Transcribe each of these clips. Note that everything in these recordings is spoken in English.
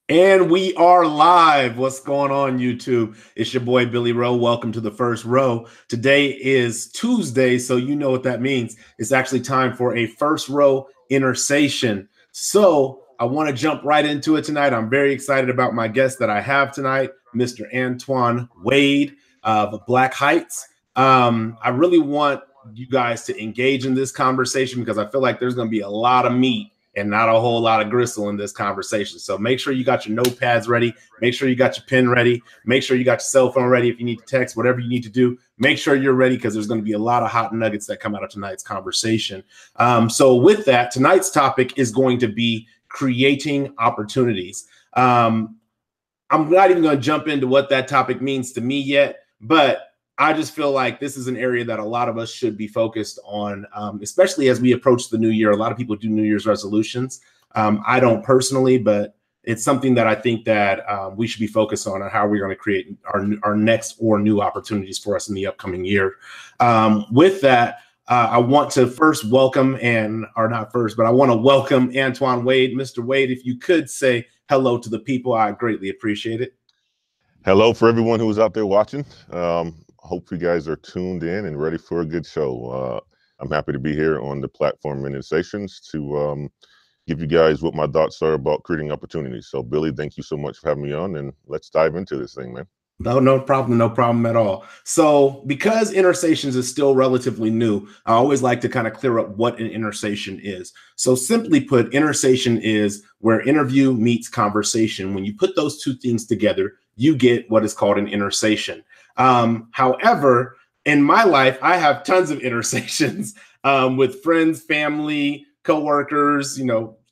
And we are live. What's going on, YouTube? It's your boy, Billy Rowe. Welcome to the first row. Today is Tuesday, so you know what that means. It's actually time for a first row intersation. So I want to jump right into it tonight. I'm very excited about my guest that I have tonight, Mr. Antoine Wade of Black Heights. I really want you guys to engage in this conversation because I feel like there's going to be a lot of meat and not a whole lot of gristle in this conversation. So make sure you got your notepads ready. Make sure you got your pen ready. Make sure you got your cell phone ready. If you need to text, whatever you need to do, make sure you're ready because there's going to be a lot of hot nuggets that come out of tonight's conversation. So with that, tonight's topic is going to be creating opportunities. I'm not even going to jump into what that topic means to me yet, but I just feel like this is an area that a lot of us should be focused on, especially as we approach the new year. A lot of people do New Year's resolutions. I don't personally, but it's something that I think that we should be focused on how we're going to create our next or new opportunities for us in the upcoming year. With that, I want to first welcome, I want to welcome Antoine Wade. Mr. Wade, if you could say hello to the people, I greatly appreciate it. Hello for everyone who's out there watching. Hope you guys are tuned in and ready for a good show. I'm happy to be here on the platform Intersations to give you guys what my thoughts are about creating opportunities. So, Billy, thank you so much for having me on, and let's dive into this thing, man. No problem at all. So because Intersations is still relatively new, I always like to kind of clear up what an intersation is. So simply put, intersation is where interview meets conversation. When you put those two things together, you get what is called an intersation. However, in my life, I have tons of intersections with friends, family, coworkers,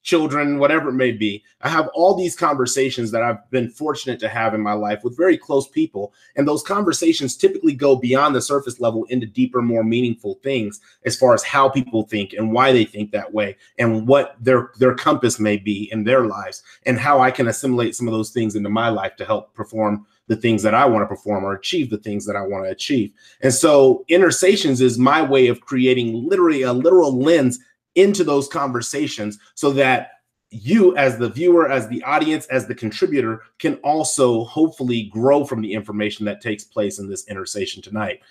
children, whatever it may be. I have all these conversations that I've been fortunate to have in my life with very close people. And those conversations typically go beyond the surface level into deeper, more meaningful things as far as how people think and why they think that way and what their compass may be in their lives and how I can assimilate some of those things into my life to help perform the things that I want to perform or achieve the things that I want to achieve. And so Intersations is my way of creating literally a literal lens into those conversations so that you as the viewer, as the audience, as the contributor can also hopefully grow from the information that takes place in this intersation tonight.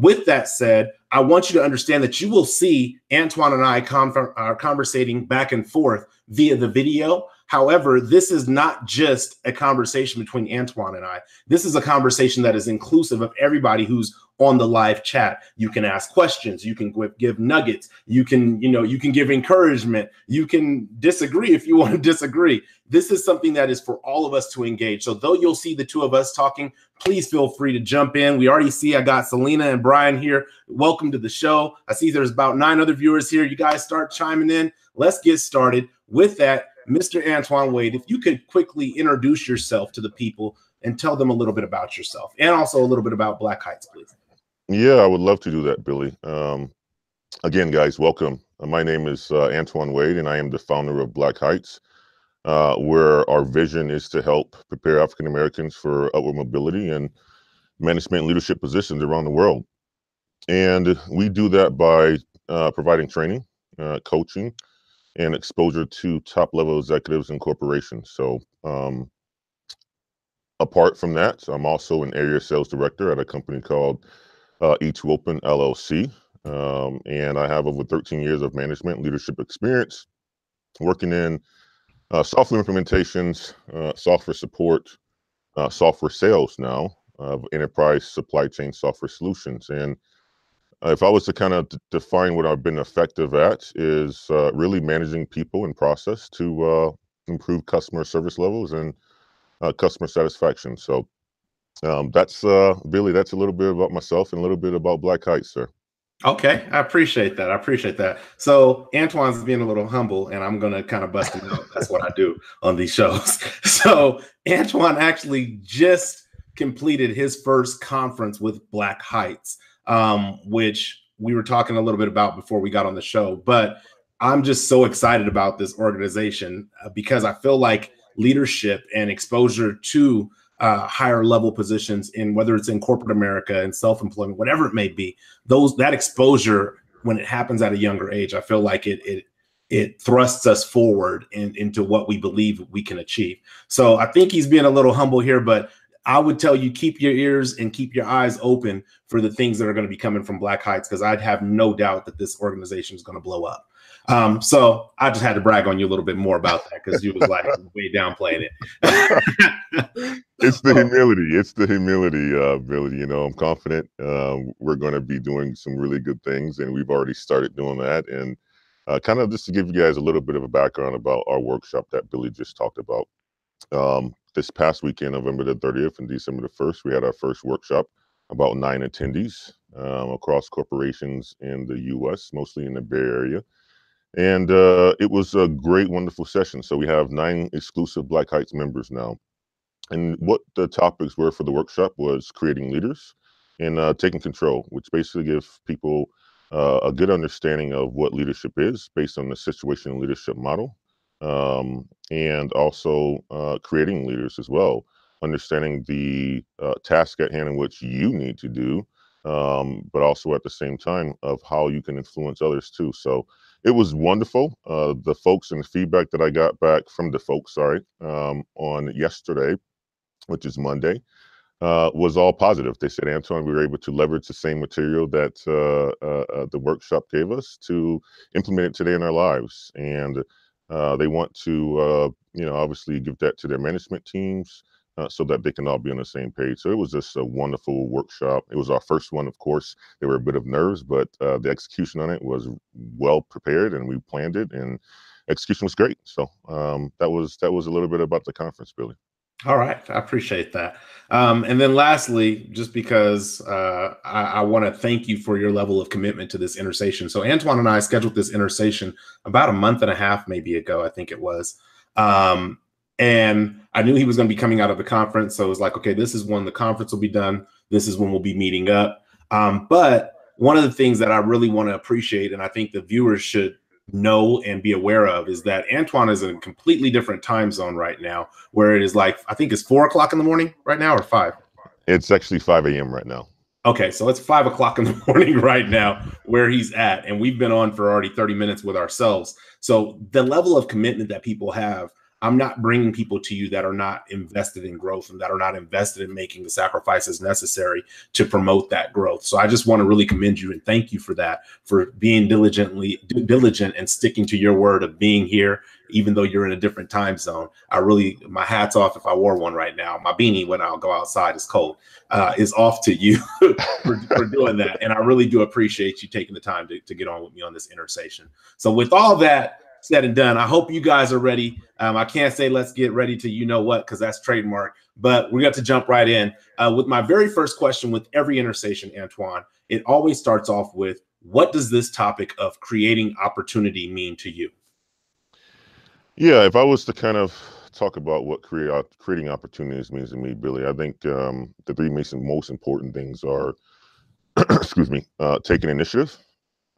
With that said, I want you to understand that you will see Antoine and I conversating back and forth via the video. However, this is not just a conversation between Antoine and I. This is a conversation that is inclusive of everybody who's on the live chat. You can ask questions, you can give nuggets, you can give encouragement, you can disagree if you want to disagree. This is something that is for all of us to engage. So though you'll see the two of us talking, please feel free to jump in. We already see I got Selena and Brian here. Welcome to the show. I see there's about 9 other viewers here. You guys start chiming in. Let's get started. With that, Mr. Antoine Wade, if you could quickly introduce yourself to the people and tell them a little bit about yourself and also a little bit about Black Heights, please. Yeah, I would love to do that, Billy. Again, guys, welcome. My name is Antoine Wade, and I am the founder of Black Heights, where our vision is to help prepare African Americans for upward mobility and management and leadership positions around the world. And we do that by providing training, coaching, and exposure to top-level executives and corporations. So apart from that, I'm also an area sales director at a company called E2Open LLC. And I have over 13 years of management leadership experience working in software implementations, software support, software sales now of enterprise supply chain software solutions. And if I was to kind of define what I've been effective at is really managing people and process to improve customer service levels and customer satisfaction. So that's Billy, that's a little bit about myself and a little bit about Black Heights, sir. Okay, I appreciate that. So Antoine's being a little humble, and I'm gonna kind of bust him out. That's what I do on these shows. So Antoine actually just completed his first conference with Black Heights, which we were talking a little bit about before we got on the show. But I'm just so excited about this organization because I feel like leadership and exposure to higher level positions in whether it's in corporate America and self-employment, whatever it may be, that exposure when it happens at a younger age, I feel like it it thrusts us forward into what we believe we can achieve. So I think he's being a little humble here, but I would tell you, keep your ears and keep your eyes open for the things that are going to be coming from Black Heights, because I'd have no doubt that this organization is going to blow up. So I just had to brag on you a little bit more about that, because you was like way downplaying it. It's the humility. It's the humility, Billy. You know, I'm confident we're going to be doing some really good things, and we've already started doing that. And kind of just to give you guys a little bit of a background about our workshop that Billy just talked about. This past weekend, November the 30th and December the 1st, we had our first workshop, about 9 attendees across corporations in the U.S., mostly in the Bay Area. And it was a great, wonderful session. So we have 9 exclusive Black Heights members now. And what the topics were for the workshop was creating leaders and taking control, which basically gives people a good understanding of what leadership is based on the situational leadership model, and also creating leaders as well, understanding the task at hand in which you need to do, but also at the same time of how you can influence others too. So it was wonderful. The folks and the feedback that I got back from the folks, on yesterday, which is Monday, was all positive. They said, Antoine, we were able to leverage the same material that the workshop gave us to implement it today in our lives. And they want to, obviously give that to their management teams so that they can all be on the same page. So it was just a wonderful workshop. It was our first one, of course. There were a bit of nerves, but the execution on it was well prepared, and we planned it, and execution was great. So that was a little bit about the conference, Billy. All right. I appreciate that. And then lastly, just because I want to thank you for your level of commitment to this Intersation. So Antoine and I scheduled this Intersation about a month and a half, maybe ago, I think it was. And I knew he was going to be coming out of the conference. So it was like, okay, this is when the conference will be done. This is when we'll be meeting up. But one of the things that I really want to appreciate, and I think the viewers should know and be aware of, is that Antoine is in a completely different time zone right now, where it is like, I think it's 4 o'clock in the morning right now, or 5. It's actually 5 a.m. right now. Okay, so it's 5 o'clock in the morning right now where he's at, and we've been on for already 30 minutes with ourselves. So the level of commitment that people have, I'm not bringing people to you that are not invested in growth and that are not invested in making the sacrifices necessary to promote that growth. So I just want to really commend you and thank you for that, for being diligent and sticking to your word of being here, even though you're in a different time zone. My hat's off. If I wore one right now, my beanie when I'll go outside is cold, is off to you for doing that. And I really do appreciate you taking the time to get on with me on this Intersation. So with all that said and done, I hope you guys are ready. I can't say let's get ready to you know what, because that's trademark, but we got to jump right in with my very first question with every Intersation, Antoine. It always starts off with, what does this topic of creating opportunity mean to you? Yeah, if I was to kind of talk about what creating opportunities means to me, Billy, I think the 3 most important things are, excuse me, taking initiative,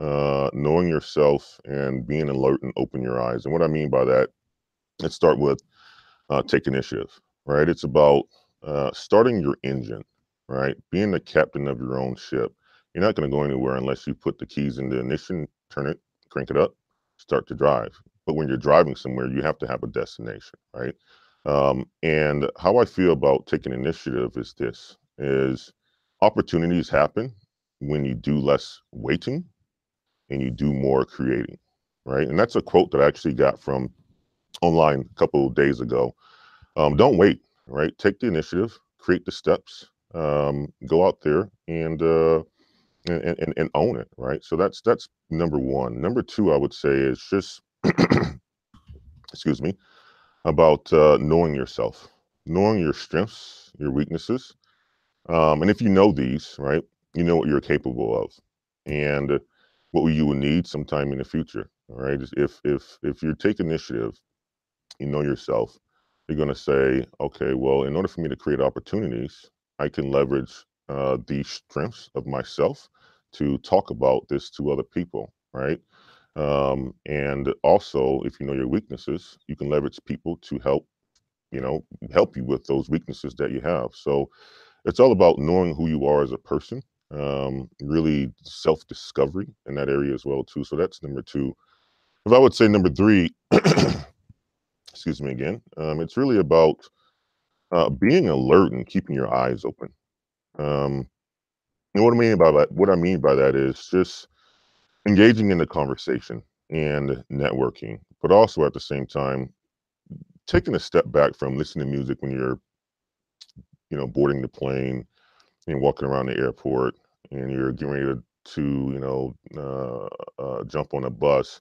knowing yourself, and being alert and open your eyes. And what I mean by that, let's start with take initiative, right? It's about starting your engine, right? Being the captain of your own ship. You're not going to go anywhere unless you put the keys in the ignition, turn it, crank it up, start to drive. But when you're driving somewhere, you have to have a destination, right? And how I feel about taking initiative is this: is opportunities happen when you do less waiting and you do more creating, right? And that's a quote that I actually got from online a couple of days ago. Don't wait, right? Take the initiative, create the steps, go out there and own it, right? So that's number one. Number two, I would say, is just excuse me, about knowing yourself, knowing your strengths, your weaknesses, and if you know these, right, you know what you're capable of, and what you will need sometime in the future. All right, if you take initiative, you know yourself, you're going to say, okay, well, in order for me to create opportunities, I can leverage the strengths of myself to talk about this to other people, right? And also, if you know your weaknesses, you can leverage people to help you with those weaknesses that you have. So it's all about knowing who you are as a person, really self-discovery in that area as well too. So that's number two. If I would say number three, excuse me again, it's really about being alert and keeping your eyes open. Um, and what I mean by that, is just engaging in the conversation and networking, but also at the same time taking a step back from listening to music when you're, boarding the plane and walking around the airport and you're getting ready to jump on a bus,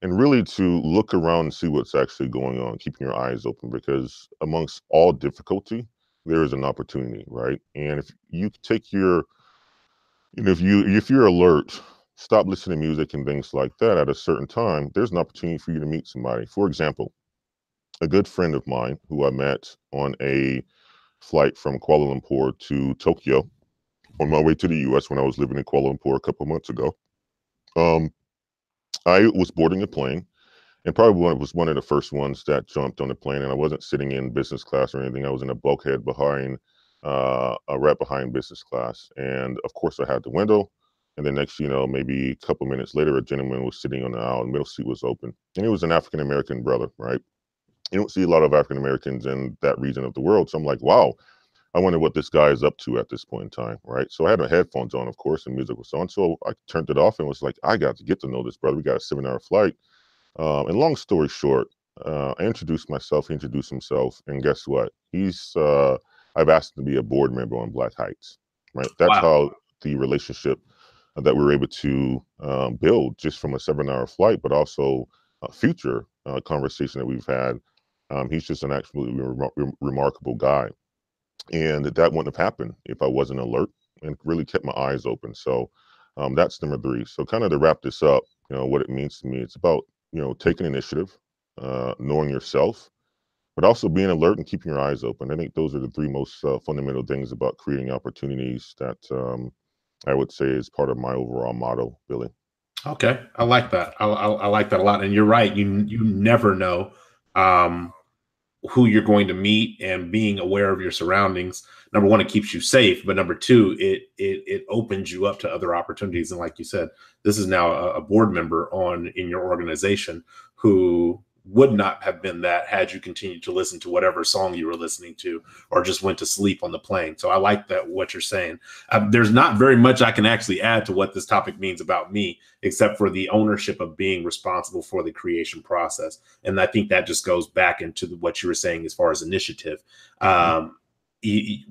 and really to look around and see what's actually going on, keeping your eyes open, because amongst all difficulty, there is an opportunity, right? And if you take your, if you're alert, stop listening to music and things like that at a certain time, there's an opportunity for you to meet somebody. For example, a good friend of mine who I met on a flight from Kuala Lumpur to Tokyo on my way to the US when I was living in Kuala Lumpur a couple months ago. Um, I was boarding a plane, and probably was one of the first ones that jumped on the plane. And I wasn't sitting in business class or anything. I was in a bulkhead behind, right behind business class. And of course, I had the window. And then next, maybe a couple minutes later, a gentleman was sitting on the aisle, and middle seat was open, and he was an African American brother, right? You don't see a lot of African Americans in that region of the world. So I'm like, wow, I wonder what this guy is up to at this point in time, right? So I had my headphones on, of course, and music was on. So I turned it off and was like, I got to get to know this brother. We got a 7-hour flight. And long story short, I introduced myself. He introduced himself, and guess what? I've asked him to be a board member on Black Heights, right? That's Wow. how the relationship that we were able to build just from a 7-hour flight, but also a future conversation that we've had. He's just an absolutely remarkable guy. And that wouldn't have happened if I wasn't alert and really kept my eyes open. So that's number three. So kind of to wrap this up, what it means to me, it's about, taking initiative, knowing yourself, but also being alert and keeping your eyes open. I think those are the three most fundamental things about creating opportunities that I would say is part of my overall motto, Billy. Okay, I like that. I like that a lot. And you're right. You never know um, who you're going to meet, and being aware of your surroundings. Number one, it keeps you safe, but number two, it opens you up to other opportunities. And like you said, this is now a board member in your organization who would not have been that had you continued to listen to whatever song you were listening to, or just went to sleep on the plane. So I like that, what you're saying. There's not very much I can actually add to what this topic means about me, except for the ownership of being responsible for the creation process. And I think that just goes back into what you were saying as far as initiative. Mhm.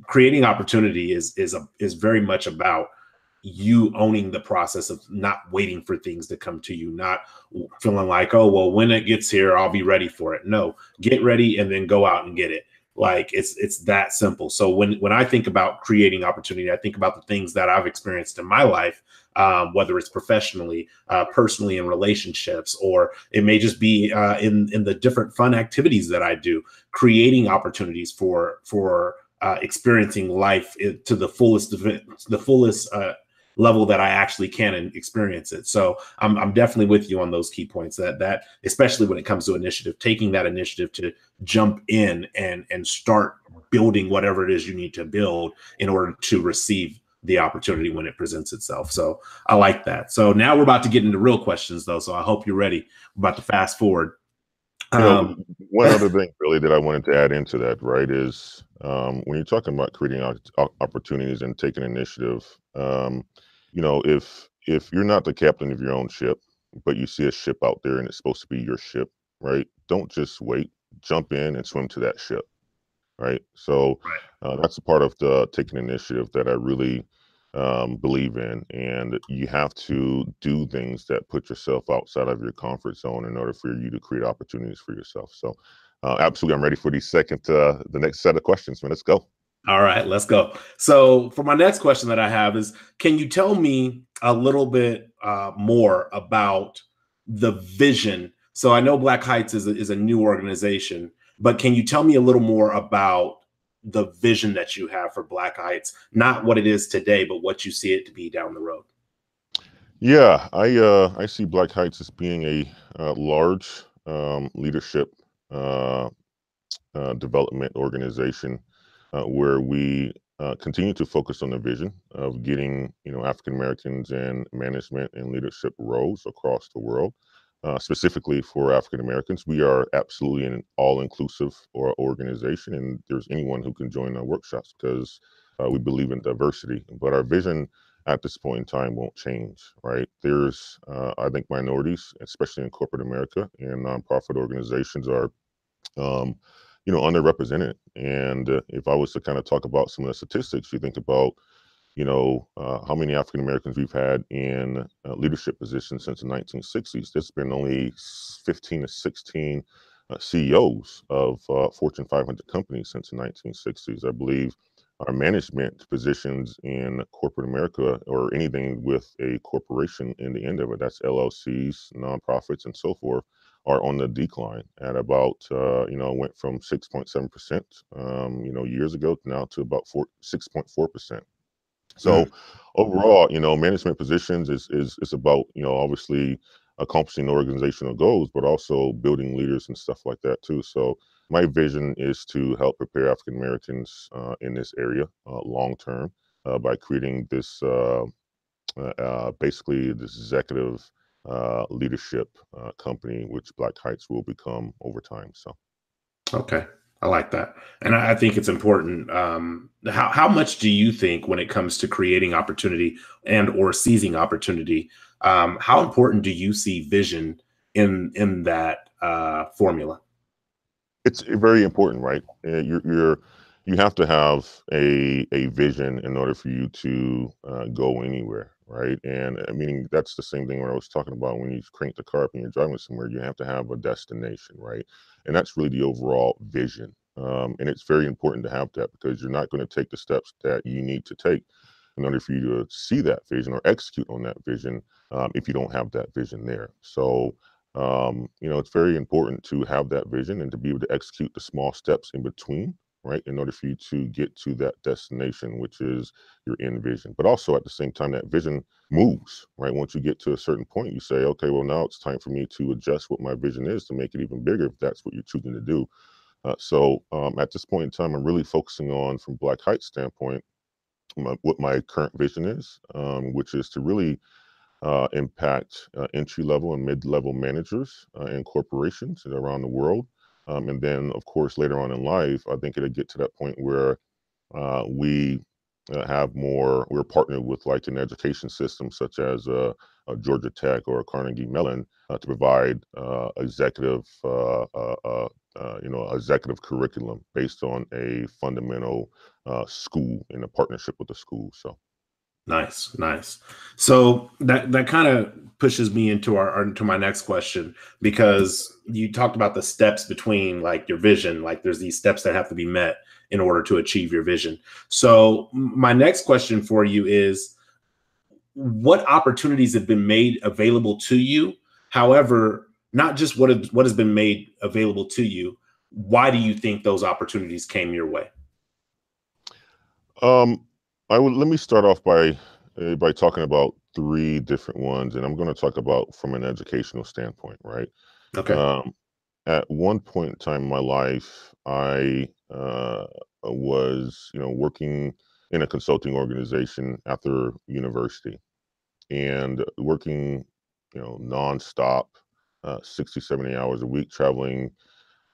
Creating opportunity is very much about you owning the process of not waiting for things to come to you, not feeling like, oh, well, when it gets here, I'll be ready for it. No, get ready and then go out and get it. Like it's that simple. So when I think about creating opportunity, I think about the things that I've experienced in my life, whether it's professionally, personally, in relationships, or it may just be in the different fun activities that I do, creating opportunities for experiencing life to the fullest level that I actually can and experience it. So I'm definitely with you on those key points, that especially when it comes to initiative, taking that initiative to jump in and start building whatever it is you need to build in order to receive the opportunity when it presents itself. So I like that. So now we're about to get into real questions though. So I hope you're ready. We're about to fast forward. You know, Um, one other thing really that I wanted to add into that, right, is when you're talking about creating opportunities and taking initiative, if you're not the captain of your own ship, but you see a ship out there and it's supposed to be your ship, right? Don't just wait. Jump in and swim to that ship, right? So right. that's a part of the taking initiative that I really believe in. And you have to do things that put yourself outside of your comfort zone in order for you to create opportunities for yourself. So, absolutely, I'm ready for the next set of questions, man. Let's go. All right, let's go. So, for my next question that I have is, can you tell me a little bit more about the vision? So, I know Black Heights is a new organization, but can you tell me a little more about the vision that you have for Black Heights? Not what it is today, but what you see it to be down the road. Yeah, I see Black Heights as being a large leadership uh, development organization where we continue to focus on the vision of getting African Americans in management and leadership roles across the world. specifically for African Americans. We are absolutely an all-inclusive organization, and there's anyone who can join our workshops because we believe in diversity. But our vision at this point in time won't change, right? There's, I think, minorities, especially in corporate America, and nonprofit organizations are, um, underrepresented. And if I was to kind of talk about some of the statistics, you think about how many African Americans we've had in leadership positions since the 1960s. There's been only 15 to 16 CEOs of Fortune 500 companies since the 1960s. I believe our management positions in corporate America, or anything with a corporation in the end of it, that's LLCs, nonprofits, and so forth, are on the decline at about, went from 6.7%, years ago now to about 6.4%. So Mm. overall, management positions is about, obviously accomplishing organizational goals, but also building leaders and stuff like that too. So my vision is to help prepare African Americans in this area long term by creating this basically this executive leadership company, which Black Heights will become over time. So. Okay. I like that. And I think it's important. How much do you think when it comes to creating opportunity and or seizing opportunity, how important do you see vision in that formula? It's very important, right? You have to have a vision in order for you to go anywhere, right? And I mean that's the same thing when I was talking about when you crank the car up and you're driving somewhere. You have to have a destination, right? And that's really the overall vision. And it's very important to have that because you're not going to take the steps that you need to take in order for you to see that vision or execute on that vision if you don't have that vision there. So it's very important to have that vision and to be able to execute the small steps in between, right, in order for you to get to that destination, which is your end vision. But also at the same time, that vision moves, right? Once you get to a certain point, you say, okay, well, now it's time for me to adjust what my vision is to make it even bigger if that's what you're choosing to do. So at this point in time, I'm really focusing on, from Black Heights standpoint, what my current vision is, which is to really impact entry level and mid level managers in corporations around the world. And then, of course, later on in life, I think it'll get to that point where we have more, we're partnered with like an education system such as a Georgia Tech or a Carnegie Mellon to provide executive curriculum based on a fundamental school in a partnership with the school. So. Nice, nice. So that kind of pushes me into into my next question, because you talked about the steps between like your vision, like there's these steps that have to be met in order to achieve your vision. So my next question for you is, what opportunities have been made available to you? However, not just what has been made available to you, why do you think those opportunities came your way? Um, let me start off by talking about three different ones, and I'm going to talk about from an educational standpoint, right? Okay. Um, at one point in time in my life, I was, working in a consulting organization after university and working, nonstop, 60, 70 hours a week, traveling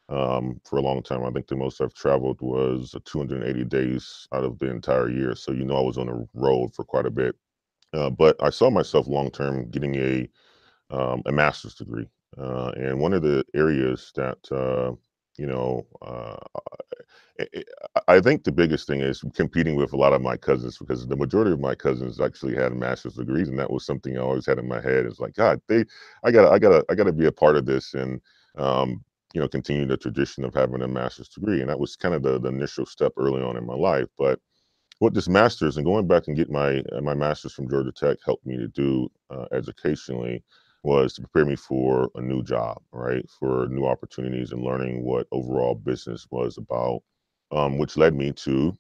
for a long time. I think the most I've traveled was 280 days out of the entire year. So, I was on the road for quite a bit. But I saw myself long term getting a master's degree. And one of the areas that, you know, uh, I I think the biggest thing is competing with a lot of my cousins because the majority of my cousins actually had master's degrees, and that was something I always had in my head. It's like, God, I gotta be a part of this, and continue the tradition of having a master's degree. And that was kind of the initial step early on in my life. But what this master's and going back and get my master's from Georgia Tech helped me to do educationally was to prepare me for a new job, right? For new opportunities and learning what overall business was about, which led me to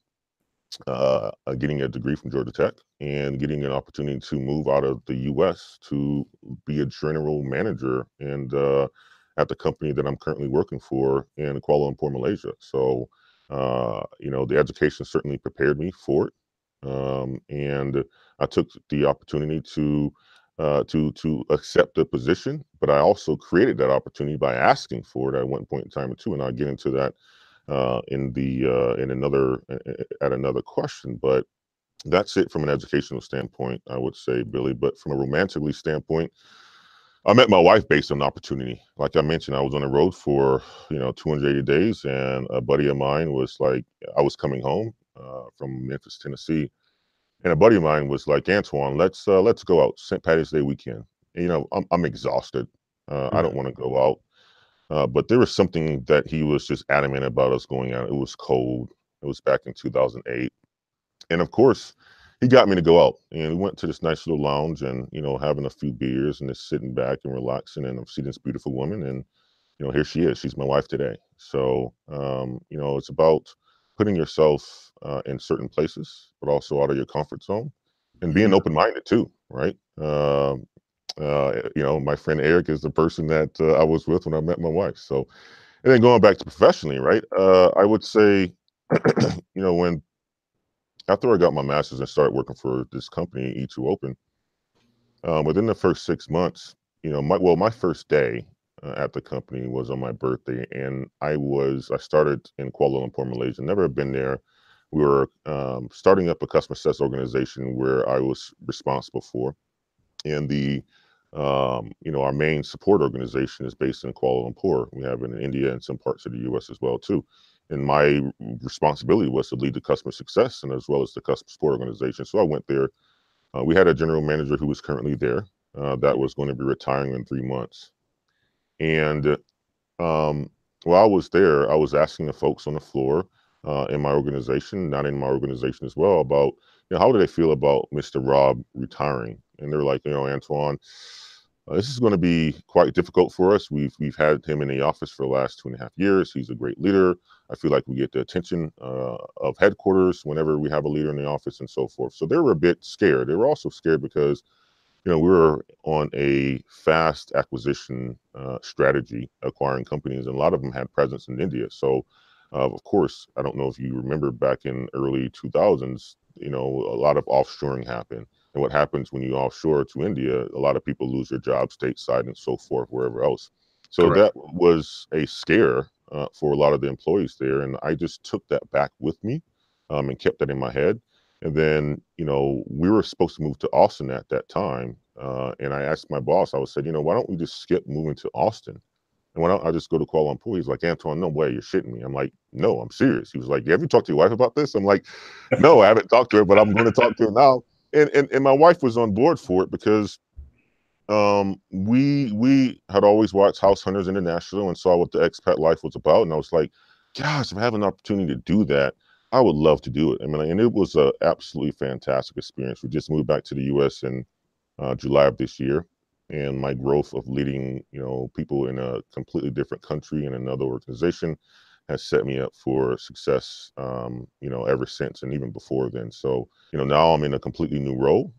getting a degree from Georgia Tech and getting an opportunity to move out of the U.S. to be a general manager and at the company that I'm currently working for in Kuala Lumpur, Malaysia. So, the education certainly prepared me for it, and I took the opportunity to to accept the position, but I also created that opportunity by asking for it at one point in time or two, and I'll get into that in another at another question. But that's it from an educational standpoint, I would say, Billy. But from a romantically standpoint, I met my wife based on opportunity. Like I mentioned, I was on the road for 280 days, and a buddy of mine was like, I was coming home from Memphis, Tennessee, and a buddy of mine was like, Antoine, let's go out St. Patty's Day weekend. And, I'm exhausted. I don't want to go out. But there was something that he was just adamant about us going out. It was cold. It was back in 2008. And of course, he got me to go out. And we went to this nice little lounge and, having a few beers and just sitting back and relaxing. And I'm seeing this beautiful woman. And, here she is. She's my wife today. So, it's about putting yourself in certain places, but also out of your comfort zone and being open minded too, right? My friend Eric is the person that I was with when I met my wife. So, and then going back to professionally, right? I would say, when after I got my master's and started working for this company, E2 Open, within the first 6 months, my first day at the company was on my birthday, and I started in Kuala Lumpur, Malaysia. Never had been there. We were starting up a customer success organization where I was responsible for, and our main support organization is based in Kuala Lumpur. We have it in India and some parts of the U.S. as well too. And my responsibility was to lead the customer success and as well as the customer support organization. So I went there. We had a general manager who was currently there that was going to be retiring in 3 months. And while I was there, I was asking the folks on the floor in my organization, not in my organization as well, about how do they feel about Mr. Rob retiring? And they're like, Antoine, this is going to be quite difficult for us. We've had him in the office for the last 2.5 years. He's a great leader. I feel like we get the attention of headquarters whenever we have a leader in the office and so forth. So they were a bit scared. They were also scared because we were on a fast acquisition strategy, acquiring companies, and a lot of them had presence in India. So, of course, I don't know if you remember back in early 2000s, a lot of offshoring happened. And what happens when you offshore to India, a lot of people lose their jobs stateside and so forth, wherever else. So Correct. that was a scare for a lot of the employees there. And I just took that back with me and kept that in my head. And then, we were supposed to move to Austin at that time. And I asked my boss, I said, why don't we just skip moving to Austin? And why don't I just go to Kuala Lumpur? He's like, Antoine, no way, you're shitting me. I'm like, no, I'm serious. He was like, have you talked to your wife about this? I'm like, no, I haven't talked to her, but I'm going to talk to her now. And my wife was on board for it because we had always watched House Hunters International and saw what the expat life was about. And I was like, gosh, if I have an opportunity to do that, I would love to do it. I mean, and it was a absolutely fantastic experience. We just moved back to the U.S. in July of this year, and my growth of leading, people in a completely different country and another organization has set me up for success, ever since and even before then. So, now I'm in a completely new role,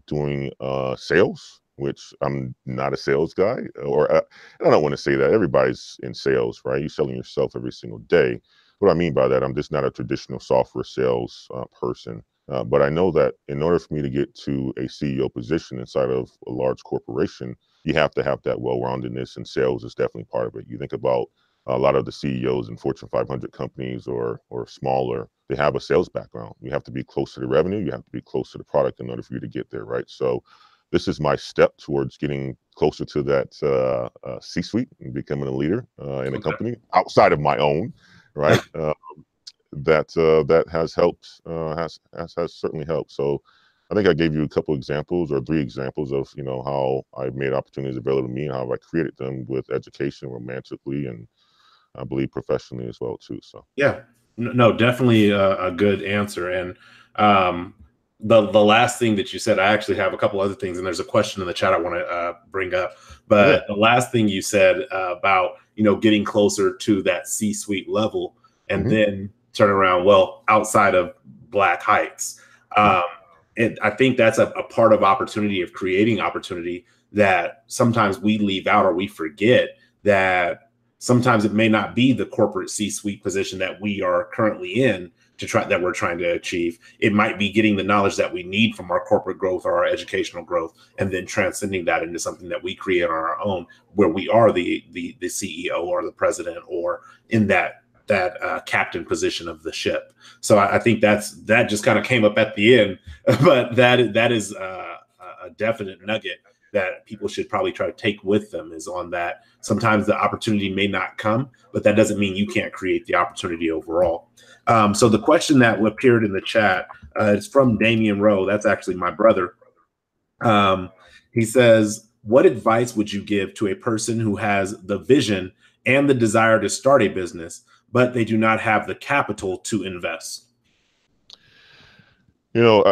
doing sales, which I'm not a sales guy, or I don't want to say that. Everybody's in sales, right? You're selling yourself every single day. What I mean by that, I'm just not a traditional software sales person. But I know that in order for me to get to a CEO position inside of a large corporation, you have to have that well-roundedness, and sales is definitely part of it. You think about a lot of the CEOs in Fortune 500 companies or smaller, they have a sales background. You have to be close to the revenue. You have to be close to the product in order for you to get there, right? So this is my step towards getting closer to that C-suite and becoming a leader in a company outside of my own, right? That has helped, has certainly helped. So I think I gave you a couple examples or 3 examples of how I've made opportunities available to me and how I created them with education, romantically, and I believe professionally as well too. So Yeah, no, definitely a good answer. And the last thing that you said, I actually have a couple other things, and there's a question in the chat I want to bring up. yeah, But the last thing you said about getting closer to that C-suite level, and hmm then turn around, well, outside of Black Heights. yeah, Um, and I think that's a part of opportunity, of creating opportunity, that sometimes we leave out or we forget that Sometimes it may not be the corporate C-suite position that we are currently in that we're trying to achieve. It might be getting the knowledge that we need from our corporate growth or our educational growth, and then transcending that into something that we create on our own, where we are the CEO or the president, or in that captain position of the ship. So I think that just kind of came up at the end, but that is a definite nugget that people should probably try to take with them, is on that. Sometimes the opportunity may not come, but that doesn't mean you can't create the opportunity overall. So the question that appeared in the chat is from Damian Rowe. That's actually my brother. He says, what advice would you give to a person who has the vision and the desire to start a business, but they do not have the capital to invest? You know,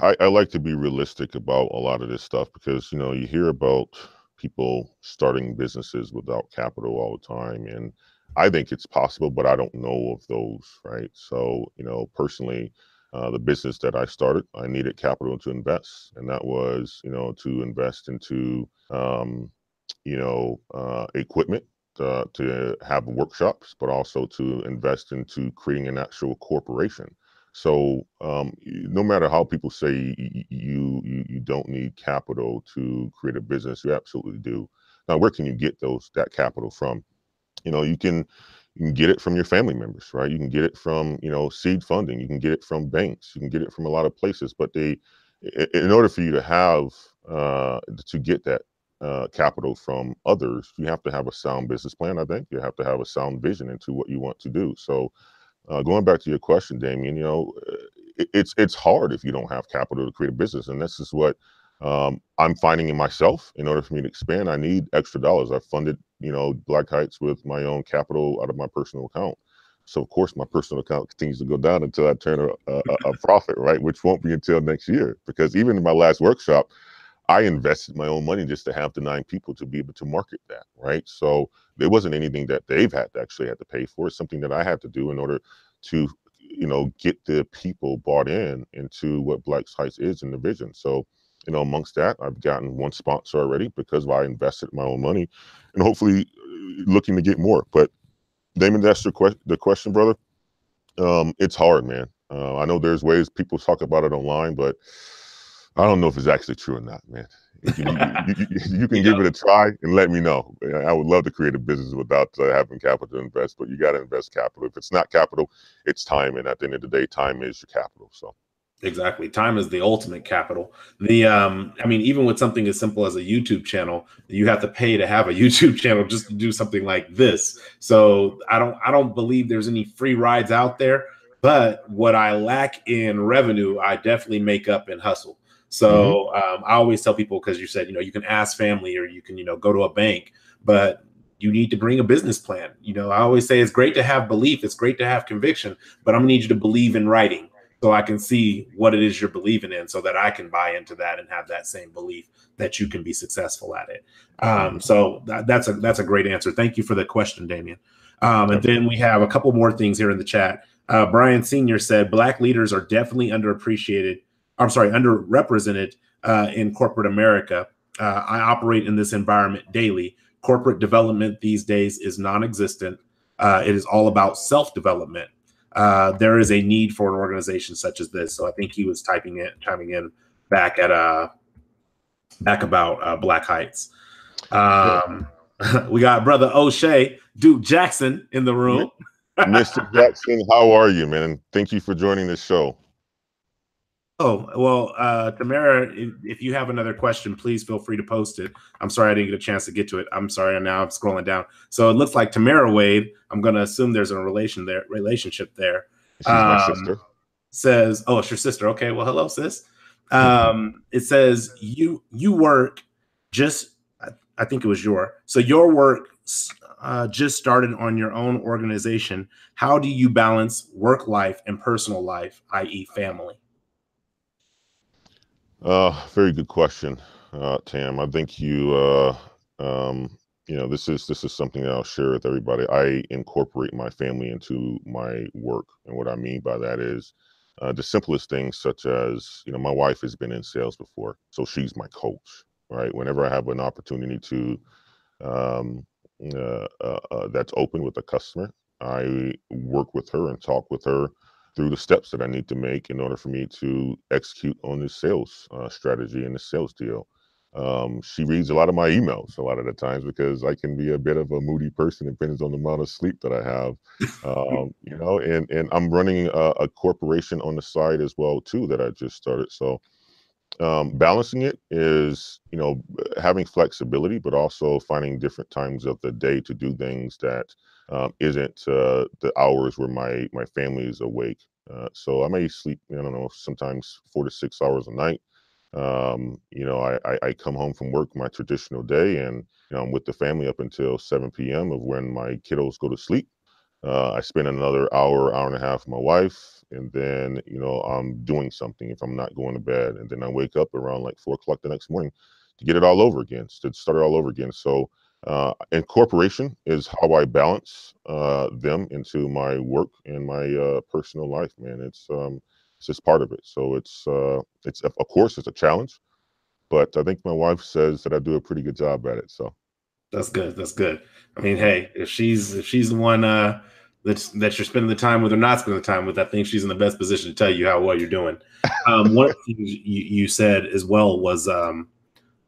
I like to be realistic about a lot of this stuff because, you know, you hear about people starting businesses without capital all the time. And I think it's possible, but I don't know of those, right? So, you know, personally, the business that I started, I needed capital to invest. And that was, you know, to invest into, equipment to have workshops, but also to invest into creating an actual corporation. So no matter how people say you don't need capital to create a business, you absolutely do. Now, where can you get that capital from? You know, you can get it from your family members, right? You can get it from, you know, seed funding. You can get it from banks. You can get it from a lot of places. But in order for you to have to get that capital from others, you have to have a sound business plan. I think you have to have a sound vision into what you want to do. So going back to your question, Damien, you know, it's hard if you don't have capital to create a business, and this is what I'm finding in myself. In order for me to expand, I need extra dollars. I funded, you know, Black Heights with my own capital out of my personal account. So of course, my personal account continues to go down until I turn a profit, right? Which won't be until next year, because even in my last workshop, I invested my own money just to have the 9 people to be able to market that, right? So there wasn't anything that they've had to pay for. It's something that I had to do in order to, you know, get the people bought into what Black Heights is in the vision. So, you know, amongst that, I've gotten 1 sponsor already because I invested my own money, and hopefully looking to get more. But Damon, that's the question, brother. It's hard, man. I know there's ways people talk about it online, but I don't know if it's actually true or not, man. You can give it a try and let me know. I would love to create a business without having capital to invest, but you got to invest capital. If it's not capital, it's time. And at the end of the day, time is your capital. So. Exactly. Time is the ultimate capital. I mean, even with something as simple as a YouTube channel, you have to pay to have a YouTube channel just to do something like this. So I don't believe there's any free rides out there, but what I lack in revenue, I definitely make up in hustle. So I always tell people, because you said, you know, you can ask family or you can, you know, go to a bank, but you need to bring a business plan. You know, I always say it's great to have belief. It's great to have conviction, but I'm gonna need you to believe in writing, so I can see what it is you're believing in, so that I can buy into that and have that same belief that you can be successful at it. So that's a great answer. Thank you for the question, Damien. And then we have a couple more things here in the chat. Brian Sr. said, Black leaders are definitely underrepresented in corporate America. I operate in this environment daily. Corporate development these days is non-existent. It is all about self-development. There is a need for an organization such as this. So I think he was chiming in back about Black Heights. We got brother O'Shea, Duke Jackson in the room. Mr. Jackson, how are you, man? Thank you for joining the show. Oh, well, Tamara, if you have another question, please feel free to post it. I'm sorry I didn't get a chance to get to it. I'm sorry, now I'm scrolling down. So it looks like Tamara Wade, I'm going to assume there's a relationship there. She's my sister. Says, oh, it's your sister. Okay, well, hello, sis. It says you work just, I think it was your work just started on your own organization. How do you balance work life and personal life, i.e. family? Very good question, Tam. I think this is something that I'll share with everybody. I incorporate my family into my work, and what I mean by that is the simplest things, such as, you know, my wife has been in sales before, so she's my coach, right? Whenever I have an opportunity to that's open with a customer, I work with her and talk with her through the steps that I need to make in order for me to execute on this sales strategy and the sales deal. She reads a lot of my emails a lot of the times because I can be a bit of a moody person. It depends on the amount of sleep that I have, and I'm running a corporation on the side as well too that I just started. So balancing it is, having flexibility, but also finding different times of the day to do things that isn't the hours where my family is awake. So I may sleep, I don't know, sometimes 4 to 6 hours a night. I come home from work my traditional day, and I'm with the family up until 7 p.m. of when my kiddos go to sleep. I spend another hour, hour and a half with my wife, and then I'm doing something if I'm not going to bed, and then I wake up around like 4 o'clock the next morning to get it all over again, to start it all over again. So, incorporation is how I balance them into my work and my personal life. Man, it's just part of it. So it's of course it's a challenge, but I think my wife says that I do a pretty good job at it. So. That's good. That's good. I mean, hey, if she's the one that you're spending the time with or not spending the time with, I think she's in the best position to tell you how well you're doing. One of the things you said as well was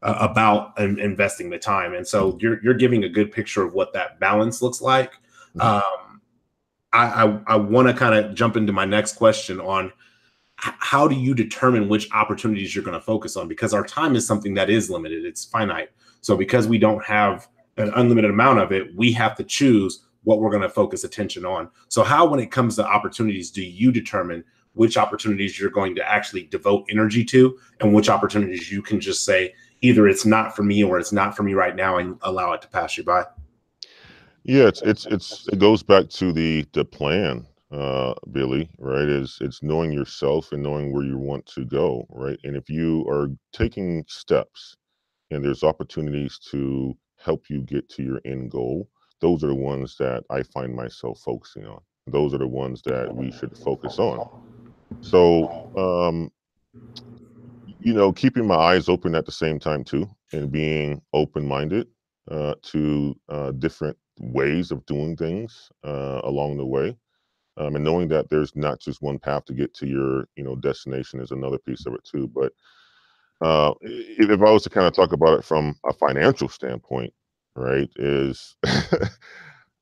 about investing the time, and so you're giving a good picture of what that balance looks like. Mhm. I want to kind of jump into my next question on how do you determine which opportunities you're going to focus on? Because our time is something that is limited, it's finite. So because we don't have an unlimited amount of it, we have to choose what we're going to focus attention on. So how, when it comes to opportunities, do you determine which opportunities you're going to actually devote energy to, and which opportunities you can just say either it's not for me or it's not for me right now and allow it to pass you by? Yeah, it goes back to the plan, Billy, right? It's knowing yourself and knowing where you want to go, right? And if you are taking steps and there's opportunities to help you get to your end goal, those are the ones that I find myself focusing on. Those are the ones that we should focus on. So, keeping my eyes open at the same time too, and being open-minded to different ways of doing things along the way, and knowing that there's not just one path to get to your, destination is another piece of it too. But if I was to kind of talk about it from a financial standpoint, right, is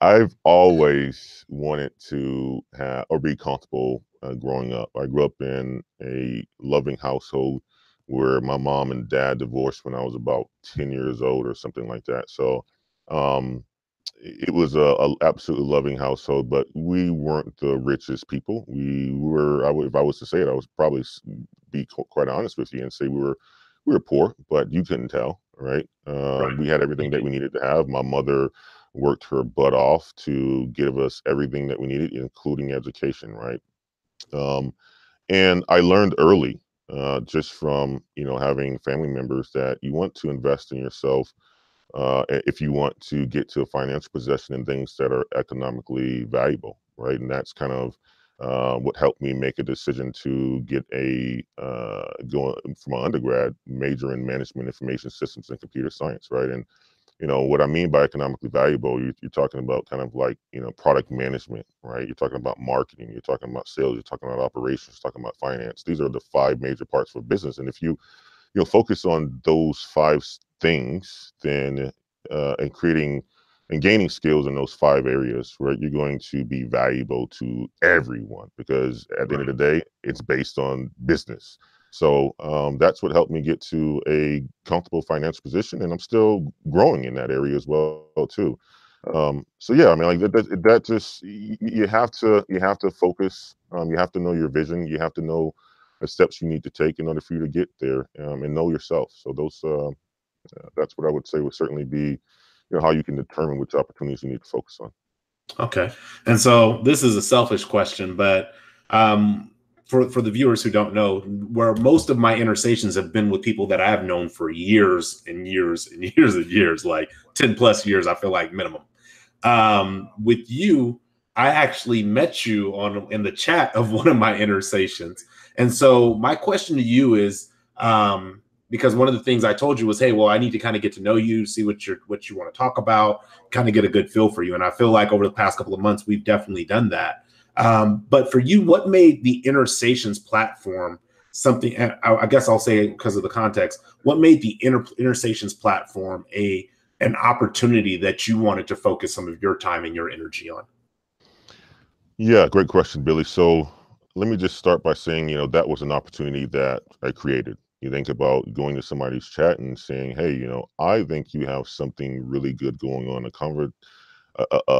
I've always wanted to have or be comfortable growing up. I grew up in a loving household where my mom and dad divorced when I was about 10 years old or something like that. So um, it was a absolutely loving household, but we weren't the richest people. We were, if I was to say it, I was probably be quite honest with you and say we were poor, but you couldn't tell, right? Right. We had everything that we needed to have. My mother worked her butt off to give us everything that we needed, including education, right? Um, and I learned early, just from having family members, that you want to invest in yourself if you want to get to a financial possession in things that are economically valuable, right? And that's kind of what helped me make a decision to get going from my undergrad major in management information systems and computer science, right? And what I mean by economically valuable, you're talking about kind of like, product management, right? You're talking about marketing, you're talking about sales, you're talking about operations, you're talking about finance. These are the five major parts of a business. And if you focus on those things, then and creating and gaining skills in those five areas, right, you're going to be valuable to everyone, because at the end of Right. the day, it's based on business. So that's what helped me get to a comfortable financial position, and I'm still growing in that area as well too. So yeah, I mean, like that just you have to focus. You have to know your vision. You have to know the steps you need to take in order for you to get there, and know yourself. So that's what I would say would certainly be, how you can determine which opportunities you need to focus on. Okay. And so this is a selfish question, but um, for the viewers who don't know, where most of my intersations have been with people that I have known for years and years and years and years, like 10 plus years, I feel like minimum. With you, I actually met you on in the chat of one of my intersations. And so my question to you is, because one of the things I told you was, hey, well, I need to kind of get to know you, see what you want to talk about, kind of get a good feel for you. And I feel like over the past couple of months, we've definitely done that. But for you, what made the Intersations platform something? I guess I'll say, because of the context, what made the Intersations platform an opportunity that you wanted to focus some of your time and your energy on? Yeah, great question, Billy. So let me just start by saying, that was an opportunity that I created. You think about going to somebody's chat and saying, hey, I think you have something really good going on,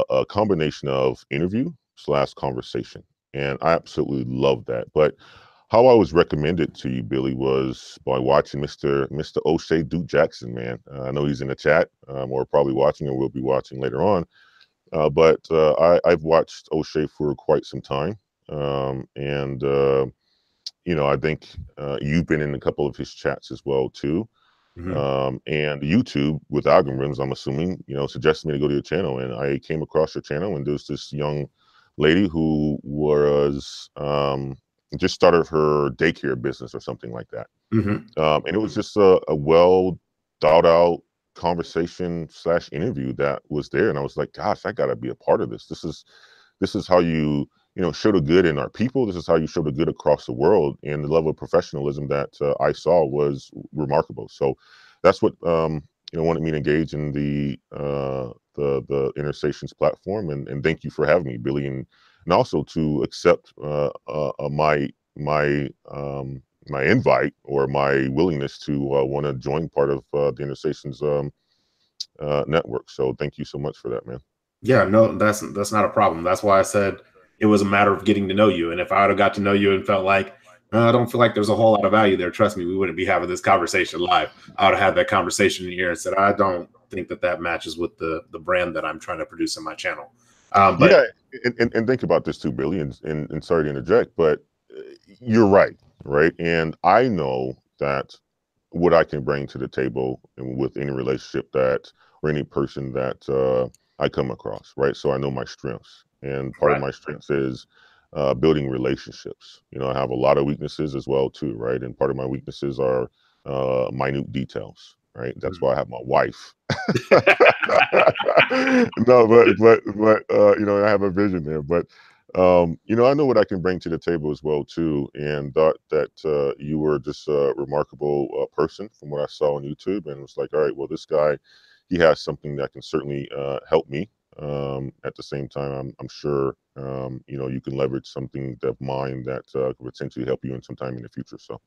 a combination of interview slash conversation. And I absolutely love that. But how I was recommended to you, Billy, was by watching Mr. O'Shea Duke Jackson, man. I know he's in the chat, or probably watching, or will be watching later on. But I've watched O'Shea for quite some time. And I think you've been in a couple of his chats as well, too. Mm-hmm. And YouTube with algorithms, I'm assuming, suggested me to go to your channel. And I came across your channel, and there's this young lady who was just started her daycare business or something like that. Mm-hmm. And it was just a well thought out conversation slash interview that was there. And I was like, gosh, I got to be a part of this. This is how you show the good in our people. This is how you show the good across the world. And the level of professionalism that I saw was remarkable. So that's what wanted me to engage in the Intersations platform. And thank you for having me, Billy, and also to accept my invite or my willingness to want to join part of the Intersations network. So thank you so much for that, man. Yeah, no, that's not a problem. That's why I said it was a matter of getting to know you. And if I would have got to know you and felt like I don't feel like there's a whole lot of value there, trust me, we wouldn't be having this conversation live. I would have had that conversation in here and said, I don't think that matches with the brand that I'm trying to produce on my channel. But Yeah, and think about this too, Billy, and sorry to interject, but you're right? And I know that what I can bring to the table and with any relationship that or any person that I come across, right? So I know my strengths, and part of right. my strengths is building relationships. I have a lot of weaknesses as well too, right? And part of my weaknesses are minute details, right? That's why I have my wife. No, but I have a vision there. But I know what I can bring to the table as well too, and thought that you were just a remarkable person from what I saw on YouTube, and it was like, all right, well, this guy, he has something that can certainly help me. At the same time, I'm sure you can leverage something of mine that could potentially help you in some time in the future. So.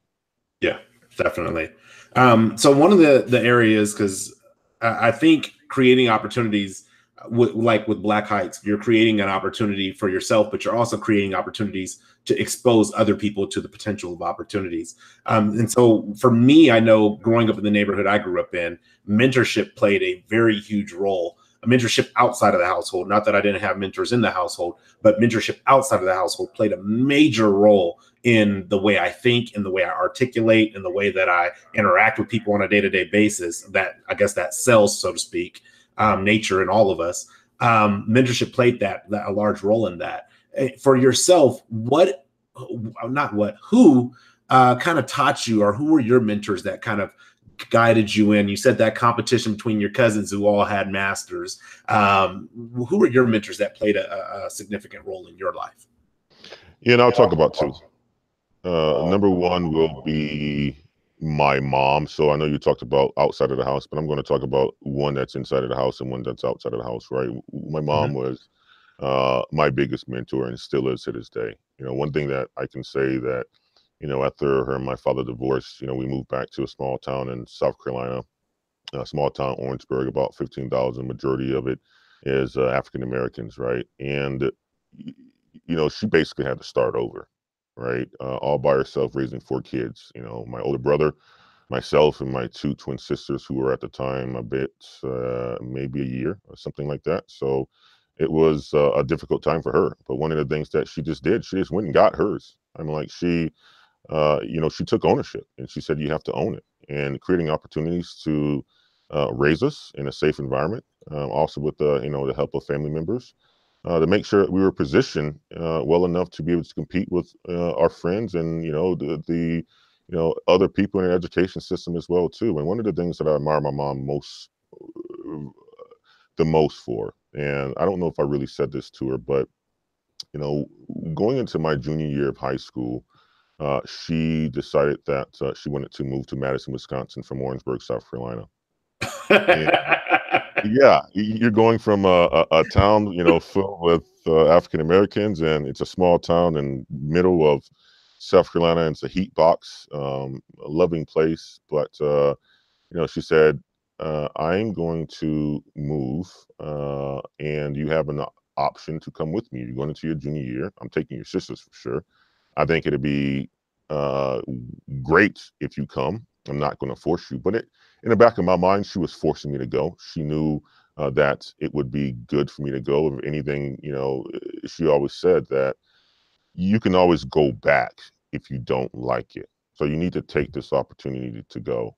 Yeah, definitely. So one of the areas, because I think creating opportunities, like with Black Heights, you're creating an opportunity for yourself, but you're also creating opportunities to expose other people to the potential of opportunities. And so for me, I know growing up in the neighborhood I grew up in, mentorship played a very huge role. A mentorship outside of the household, not that I didn't have mentors in the household, but mentorship outside of the household played a major role in the way I think, in the way I articulate, in the way that I interact with people on a day-to-day basis. That, I guess, that sells, so to speak, nature in all of us. Mentorship played that a large role in that. For yourself, who kind of taught you, or who were your mentors that kind of guided you in? You said that competition between your cousins who all had masters. Who were your mentors that played a significant role in your life? Yeah, and I'll talk about two. Number one will be my mom. So I know you talked about outside of the house, but I'm going to talk about one that's inside of the house and one that's outside of the house, right? My mom was my biggest mentor and still is to this day. One thing that I can say that, after her and my father divorced, we moved back to a small town in South Carolina, a small town, Orangeburg, about 15,000. Majority of it is African Americans, right? And, she basically had to start over, right? All by herself, raising four kids. My older brother, myself, and my two twin sisters, who were at the time a bit, maybe a year or something like that. So it was a difficult time for her. But one of the things that she just did, she just went and got hers. I mean, like she took ownership and she said, you have to own it, and creating opportunities to raise us in a safe environment, also with the help of family members, to make sure that we were positioned well enough to be able to compete with our friends and other people in the education system as well too. And one of the things that I admire my mom the most for, and I don't know if I really said this to her, but going into my junior year of high school, she decided that she wanted to move to Madison, Wisconsin from Orangeburg, South Carolina. And yeah, you're going from a town, filled with African Americans, and it's a small town in middle of South Carolina. And it's a heat box, a loving place. But she said, "I'm going to move, and you have an option to come with me. You're going into your junior year. I'm taking your sisters for sure. I think it'd be uh, great if you come. I'm not going to force you, but in the back of my mind, she was forcing me to go. She knew that it would be good for me to go. If anything, she always said that you can always go back if you don't like it. So you need to take this opportunity to go."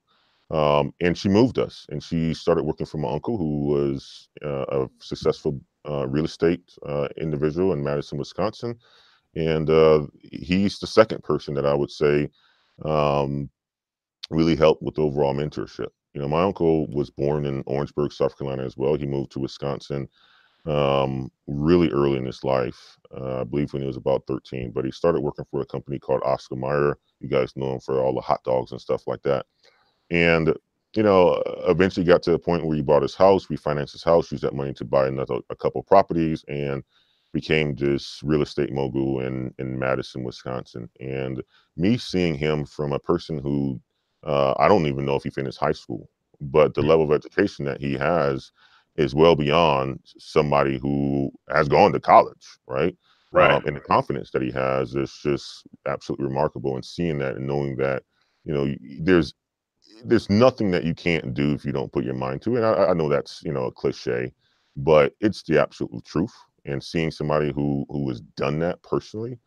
And she moved us, and she started working for my uncle, who was a successful real estate individual in Madison, Wisconsin. And he's the second person that I would say um, really helped with overall mentorship. My uncle was born in Orangeburg, South Carolina as well. He moved to Wisconsin really early in his life, I believe when he was about 13, but he started working for a company called Oscar Mayer. You guys know him for all the hot dogs and stuff like that. And, eventually got to a point where he bought his house, refinanced his house, used that money to buy a couple properties, and became this real estate mogul in Madison, Wisconsin. And me seeing him from a person who I don't even know if he finished high school, but the level of education that he has is well beyond somebody who has gone to college, right? Right. And the confidence that he has is just absolutely remarkable. And seeing that and knowing that, there's nothing that you can't do if you don't put your mind to it. I know that's a cliche, but it's the absolute truth. And seeing somebody who has done that personally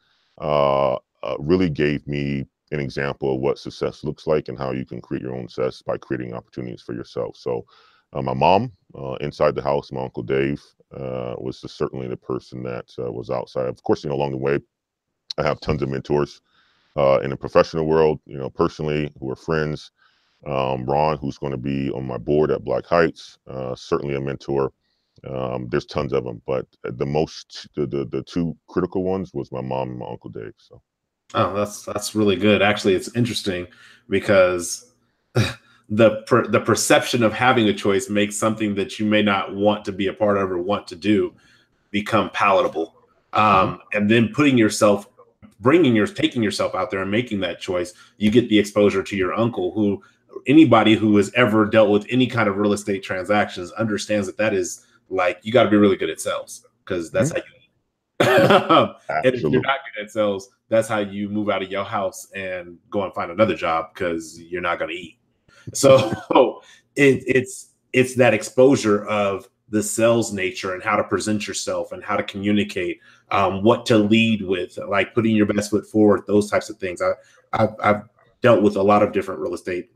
really gave me an example of what success looks like and how you can create your own success by creating opportunities for yourself. So my mom inside the house, my uncle Dave was certainly the person that was outside. Of course, along the way, I have tons of mentors in the professional world, personally, who are friends. Ron, who's going to be on my board at Black Heights, certainly a mentor. There's tons of them, but the two critical ones was my mom and my uncle Dave. So, Oh, that's really good. Actually, it's interesting because the perception of having a choice makes something that you may not want to be a part of or want to do become palatable. mhm. And then taking yourself out there and making that choice, you get the exposure to your uncle, who anybody who has ever dealt with any kind of real estate transactions understands that is like, you got to be really good at sales, because that's Mhm. how you and if you're Absolutely. not good at sales, that's how you move out of your house and go and find another job, because you're not going to eat. So it's that exposure of the sales nature and how to present yourself and how to communicate, what to lead with, like putting your best foot forward, those types of things. I've dealt with a lot of different real estate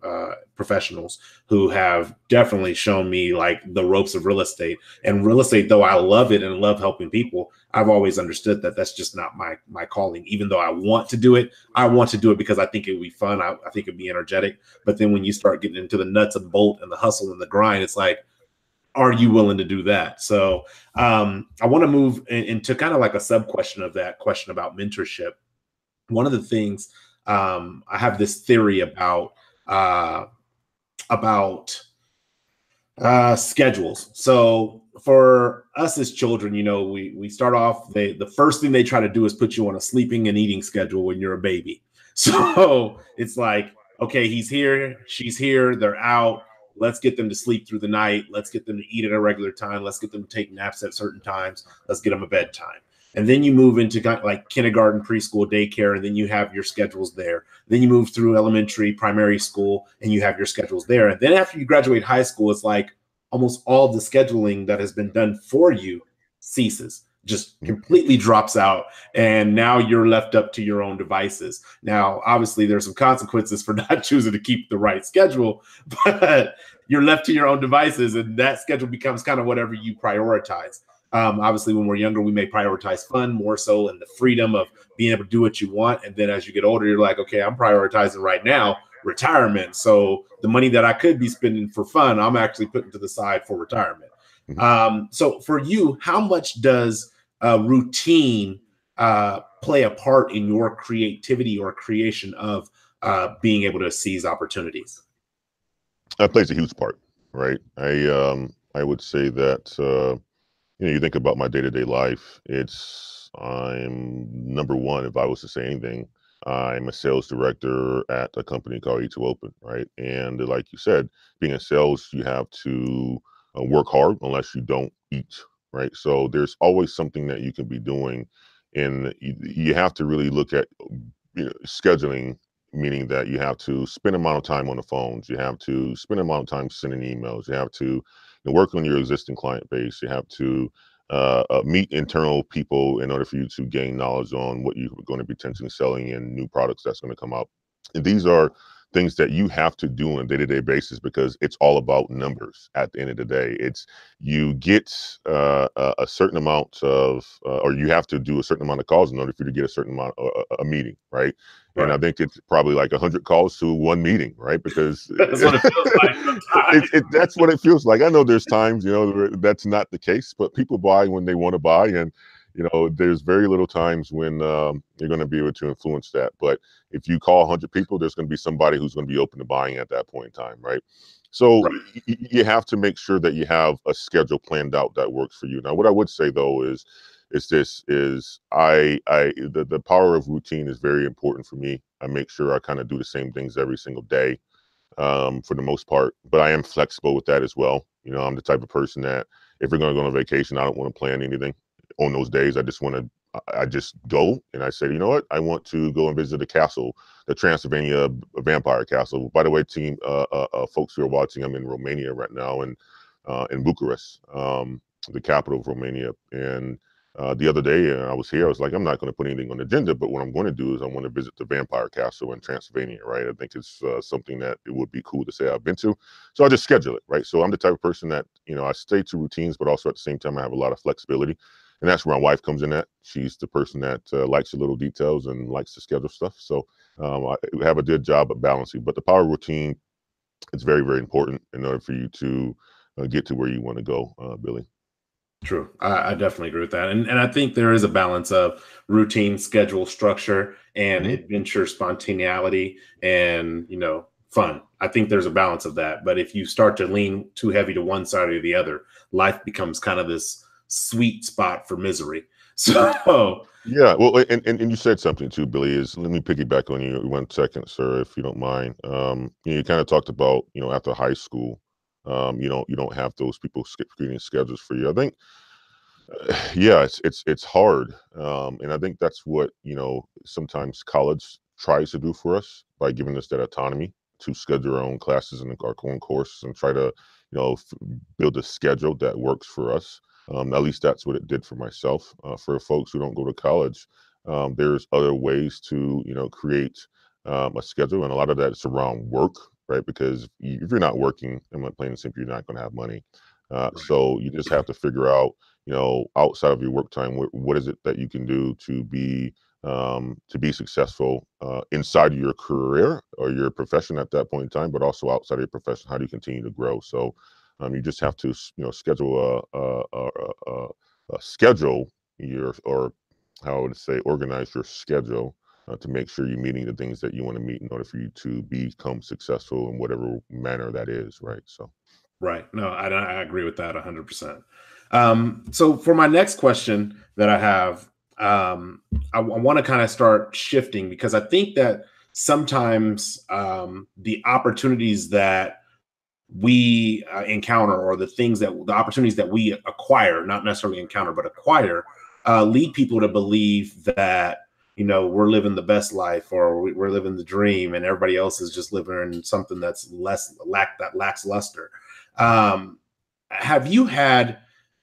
professionals who have definitely shown me like the ropes of real estate. And real estate, though I love it and love helping people, I've always understood that that's just not my calling. Even though I want to do it, I want to do it because I think it would be fun. I think it'd be energetic. But then when you start getting into the nuts and bolt and the hustle and the grind, it's like, are you willing to do that? So I want to move into kind of like a sub question of that question about mentorship. One of the things, I have this theory uh, about schedules. So for us as children, we start off, the first thing they try to do is put you on a sleeping and eating schedule when you're a baby. So it's like, okay, he's here, she's here, they're out. Let's get them to sleep through the night. Let's get them to eat at a regular time. Let's get them to take naps at certain times. Let's get them a bedtime. And then you move into kind of like kindergarten, preschool, daycare, and then you have your schedules there. Then you move through elementary, primary school, and you have your schedules there. And then after you graduate high school, it's like almost all the scheduling that has been done for you ceases, just Mhm. completely drops out. And now you're left up to your own devices. Now, obviously, there's some consequences for not choosing to keep the right schedule, but you're left to your own devices, and that schedule becomes kind of whatever you prioritize. Obviously, when we're younger, we may prioritize fun more so and the freedom of being able to do what you want. And then as you get older, you're like, okay, I'm prioritizing right now retirement. So the money that I could be spending for fun, I'm actually putting to the side for retirement. So for you, how much does routine play a part in your creativity or creation of being able to seize opportunities? That plays a huge part, right? I would say that you think about my day-to-day life. I'm number one. If I was to say anything, I'm a sales director at a company called E2 Open, right? And like you said, being in sales, you have to work hard unless you don't eat, right? So there's always something that you can be doing, and you have to really look at scheduling, meaning that you have to spend amount of time on the phones, you have to spend amount of time sending emails, you have to work on your existing client base, you have to meet internal people in order for you to gain knowledge on what you're going to be potentially selling and new products that's going to come out. And these are things that you have to do on a day-to-day basis because it's all about numbers at the end of the day. It's you get a certain amount of, or you have to do a certain amount of calls in order for you to get a certain amount a meeting, right? And Right. I think it's probably like 100 calls to one meeting, right? Because That's what it feels like sometimes. that's what it feels like. I know there's times, that's not the case, but people buy when they want to buy. And, there's very little times when you're going to be able to influence that. But if you call 100 people, there's going to be somebody who's going to be open to buying at that point in time, right? So Right. you have to make sure that you have a schedule planned out that works for you. Now, what I would say though is the power of routine is very important for me. I make sure I kind of do the same things every single day, for the most part, but I am flexible with that as well. I'm the type of person that if we're going to go on vacation, I don't want to plan anything on those days. I just go and I say, you know what? I want to go and visit a castle, the Transylvania vampire castle. By the way, team, folks who are watching, I'm in Romania right now, and in Bucharest, the capital of Romania. And the other day, I was here. I was like, I'm not going to put anything on the agenda, but what I'm going to do is I want to visit the vampire castle in Transylvania, right? I think it's something that it would be cool to say I've been to. So I just schedule it, right? So I'm the type of person that, I stay to routines, but also at the same time, I have a lot of flexibility. And that's where my wife comes in at. She's the person that likes the little details and likes to schedule stuff. So I have a good job at balancing. But the power routine is very, very important in order for you to get to where you want to go, Billy. True. I definitely agree with that. And I think there is a balance of routine, schedule, structure, and Mm-hmm. adventure, spontaneity, and, fun. I think there's a balance of that. But if you start to lean too heavy to one side or the other, life becomes kind of this sweet spot for misery. So, Yeah, well, and you said something too, Billy. Let me piggyback on you 1 second, sir, if you don't mind. You kind of talked about, after high school, you don't have those people creating schedules for you. I think, yeah, it's hard, and I think that's what sometimes college tries to do for us by giving us that autonomy to schedule our own classes and our own courses and try to build a schedule that works for us. At least that's what it did for myself. For folks who don't go to college, there's other ways to create a schedule, and a lot of that is around work, right? Because if you're not working, I'm not plain and simple, you're not going to have money. right, So you just have to figure out, outside of your work time, what is it that you can do to be successful inside of your career or your profession at that point in time, but also outside of your profession. How do you continue to grow? So you just have to, schedule a schedule or how would I say, organize your schedule to make sure you're meeting the things that you want to meet in order for you to become successful in whatever manner that is, right? So. right. No, I agree with that 100%. So for my next question that I have, I want to kind of start shifting because I think that sometimes the opportunities that we encounter or the opportunities that we acquire, not necessarily encounter, but acquire, lead people to believe that, we're living the best life or we're living the dream and everybody else is just living something that's that lacks luster. Have you had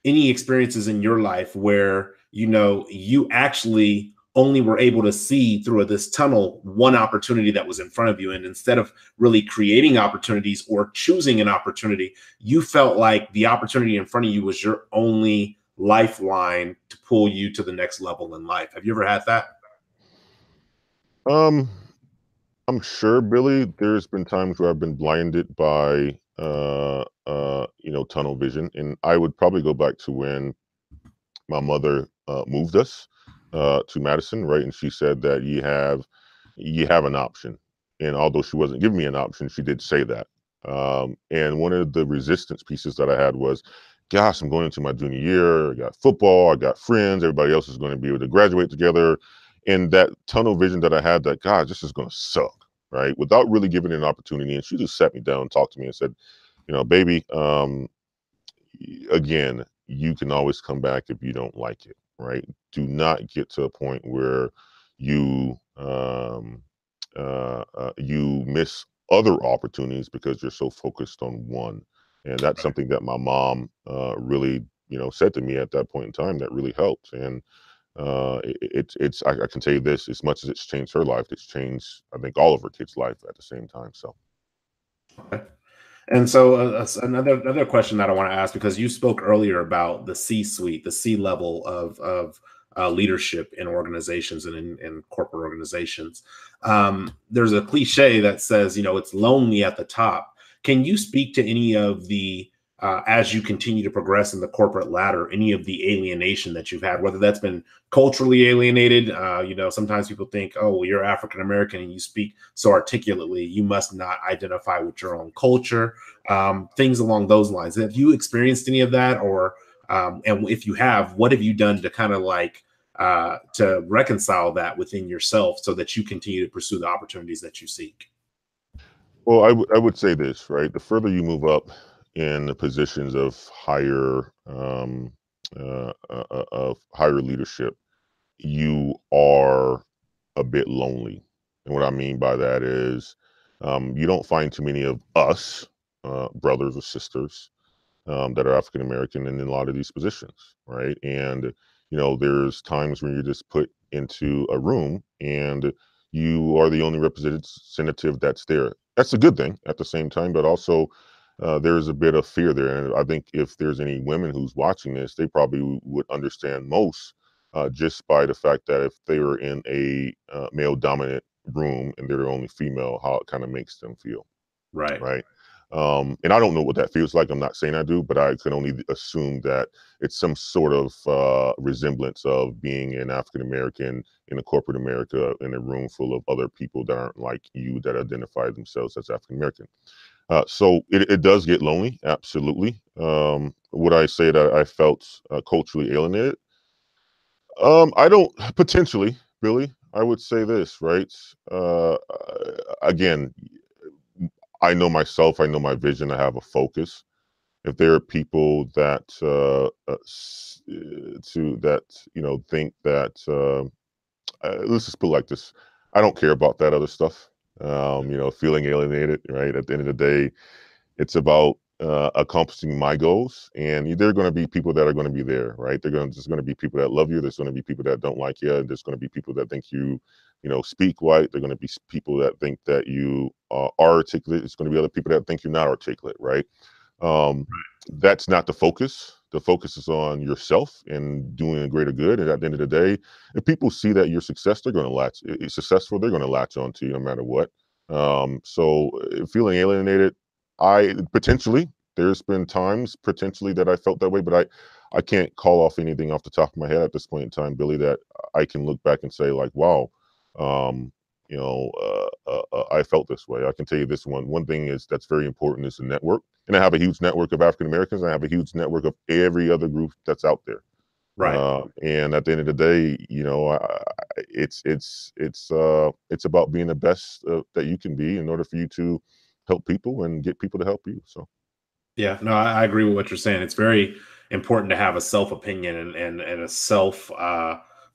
any experiences in your life where, you actually only were able to see through this tunnel one opportunity that was in front of you, and instead of really creating opportunities or choosing an opportunity, you felt like the opportunity in front of you was your only lifeline to pull you to the next level in life. Have you ever had that? Um, I'm sure, Billy, there's been times where I've been blinded by tunnel vision. And I would probably go back to when my mother moved us to Madison, right? And she said that you have an option. And although she wasn't giving me an option, she did say that. And one of the resistance pieces that I had was, gosh, I'm going into my junior year. I got football, I got friends, everybody else is going to be able to graduate together. And that tunnel vision that I had, that, God, this is going to suck, right? Without really giving it an opportunity. And she just sat me down and talked to me and said, baby, again, you can always come back if you don't like it, right? Do not get to a point where you you miss other opportunities because you're so focused on one. And that's Right. something that my mom really, said to me at that point in time that really helped. And I can tell you this: as much as it's changed her life, it's changed, I think, all of her kids' life at the same time. So. Okay. And so another question that I want to ask, because you spoke earlier about the C-suite, the C level of leadership in organizations and in corporate organizations. There's a cliche that says, it's lonely at the top. Can you speak to any of the as you continue to progress in the corporate ladder, any of the alienation that you've had, whether that's been culturally alienated? Sometimes people think, oh, well, you're African American and you speak so articulately, you must not identify with your own culture, things along those lines. Have you experienced any of that, or and if you have, what have you done to kind of like to reconcile that within yourself so that you continue to pursue the opportunities that you seek? Well, I would say this, right? The further you move up in the positions of higher leadership, you are a bit lonely. And what I mean by that is, you don't find too many of us, brothers or sisters, that are African American in a lot of these positions, right? And there's times when you're just put into a room and you are the only representative that's there. That's a good thing at the same time, but also there's a bit of fear there. And I think if there's any women who's watching this, they probably would understand most, just by the fact that if they were in a male dominant room and they're the only female, how it kind of makes them feel, Right. right? And I don't know what that feels like. I'm not saying I do, but I can only assume that it's some sort of resemblance of being an African American in a corporate America in a room full of other people that aren't like you, that identify themselves as African American. So it does get lonely, absolutely. Would I say that I felt culturally alienated? I don't, potentially, Billy. I would say this, right? Again, I know myself, I know my vision, I have a focus. If there are people that think that let's just put it like this: I don't care about that other stuff. Feeling alienated, right? At the end of the day, it's about accomplishing my goals, and there are going to be people that are going to be there, right? There's going to be people that love you. There's going to be people that don't like you. And there's going to be people that think you speak white. There're going to be people that think that you are articulate. It's going to be other people that think you're not articulate, right? Um, that's not the focus. The focus is on yourself and doing a greater good. And at the end of the day, if people see that you're successful, they're going to latch on to you no matter what. So feeling alienated, I potentially, there's been times potentially that I felt that way, but I can't call off anything off the top of my head at this point in time, Billy, that I can look back and say like, wow, um, I felt this way. I can tell you this one thing is that's very important is the network. And I have a huge network of African Americans. I have a huge network of every other group that's out there. Right. And at the end of the day, it's about being the best that you can be in order for you to help people and get people to help you. So. Yeah, no, I agree with what you're saying. It's very important to have a self opinion and a self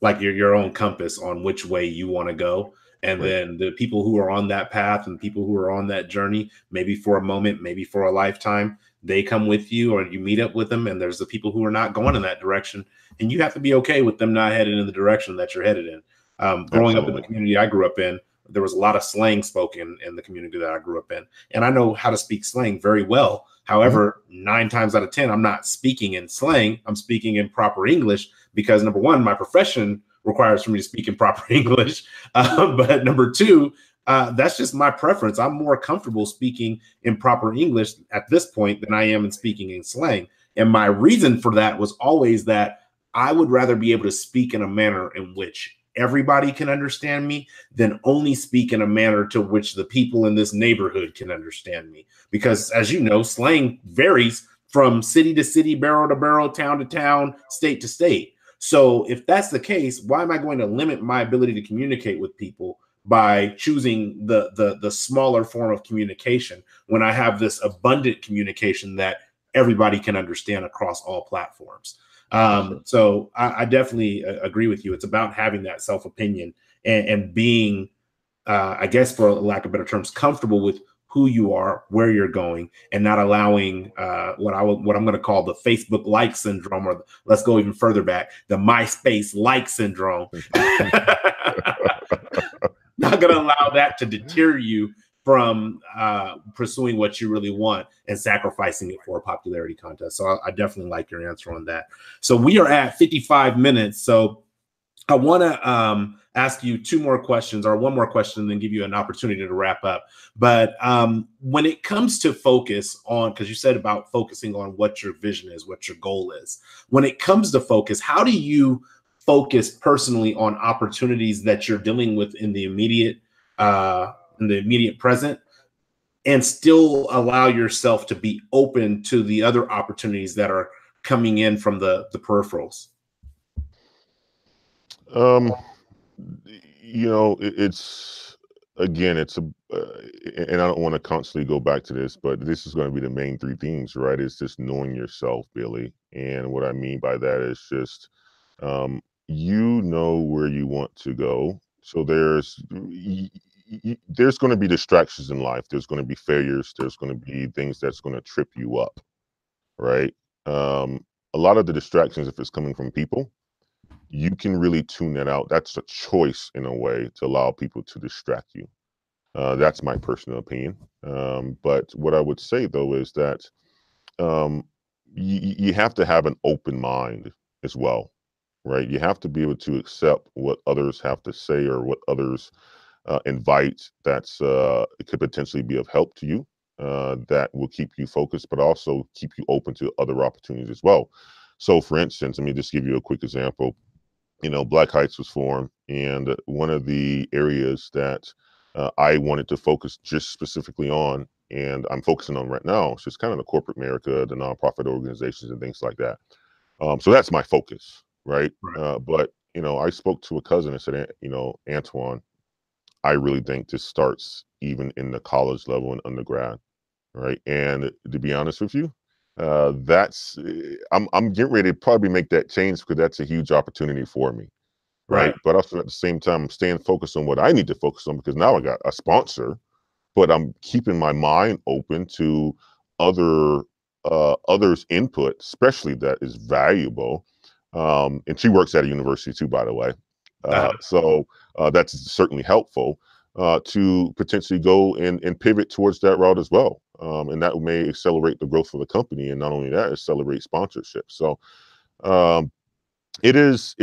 like your own compass on which way you want to go. And Right. then the people who are on that path and people who are on that journey, maybe for a moment, maybe for a lifetime, they come with you or you meet up with them. And there's the people who are not going in that direction. And you have to be okay with them not headed in the direction that you're headed in. Growing up in the Absolutely. community I grew up in, there was a lot of slang spoken in the community that I grew up in. And I know how to speak slang very well, However, 9 times out of 10, I'm not speaking in slang. I'm speaking in proper English because number one, my profession requires for me to speak in proper English. But number two, that's just my preference. I'm more comfortable speaking in proper English at this point than I am in speaking in slang. And my reason for that was always that I would rather be able to speak in a manner in which everybody can understand me than only speak in a manner to which the people in this neighborhood can understand me. Because as you know, slang varies from city to city, borough to borough, town to town, state to state. So if that's the case, why am I going to limit my ability to communicate with people by choosing the smaller form of communication when I have this abundant communication that everybody can understand across all platforms? So I definitely agree with you. It's about having that self-opinion and being, I guess, for lack of better terms, comfortable with who you are, where you're going, and not allowing what I'm going to call the Facebook like syndrome, or let's go even further back, the MySpace like syndrome. Not going to allow that to deter you from pursuing what you really want and sacrificing it for a popularity contest. So I definitely like your answer on that. So we are at 55 minutes. So I want to ask you 2 more questions, or 1 more question, and then give you an opportunity to wrap up. But when it comes to focus on, because you said about focusing on what your vision is, what your goal is, when it comes to focus, how do you focus personally on opportunities that you're dealing with in the immediate present, and still allow yourself to be open to the other opportunities that are coming in from the peripherals? You know, it's again, it's a, and I don't want to constantly go back to this, but this is going to be the main 3 themes, right? It's just knowing yourself, Billy. And what I mean by that is just, you know where you want to go. So there's going to be distractions in life. There's going to be failures. There's going to be things that's going to trip you up, right? A lot of the distractions, if it's coming from people, you can really tune that out. That's a choice in a way to allow people to distract you. That's my personal opinion. But what I would say though is that you have to have an open mind as well, right? You have to be able to accept what others have to say or what others invite that's it could potentially be of help to you, that will keep you focused, but also keep you open to other opportunities as well. So for instance, let me just give you a quick example. You know, Black Heights was formed, and one of the areas that I wanted to focus just specifically on, and I'm focusing on right now, is just kind of the corporate America, the nonprofit organizations, and things like that. So that's my focus, right? Right. But you know, I spoke to a cousin and said, you know, Antoine, I really think this starts even in the college level and undergrad, right? And to be honest with you, that's I'm getting ready to probably make that change because that's a huge opportunity for me, Right. right? But also at the same time, I'm staying focused on what I need to focus on because now I got a sponsor, but I'm keeping my mind open to other others' input, especially that is valuable. And she works at a university too, by the way. So that's certainly helpful to potentially go and pivot towards that route as well. And that may accelerate the growth of the company. And not only that, accelerate sponsorship. So um, it is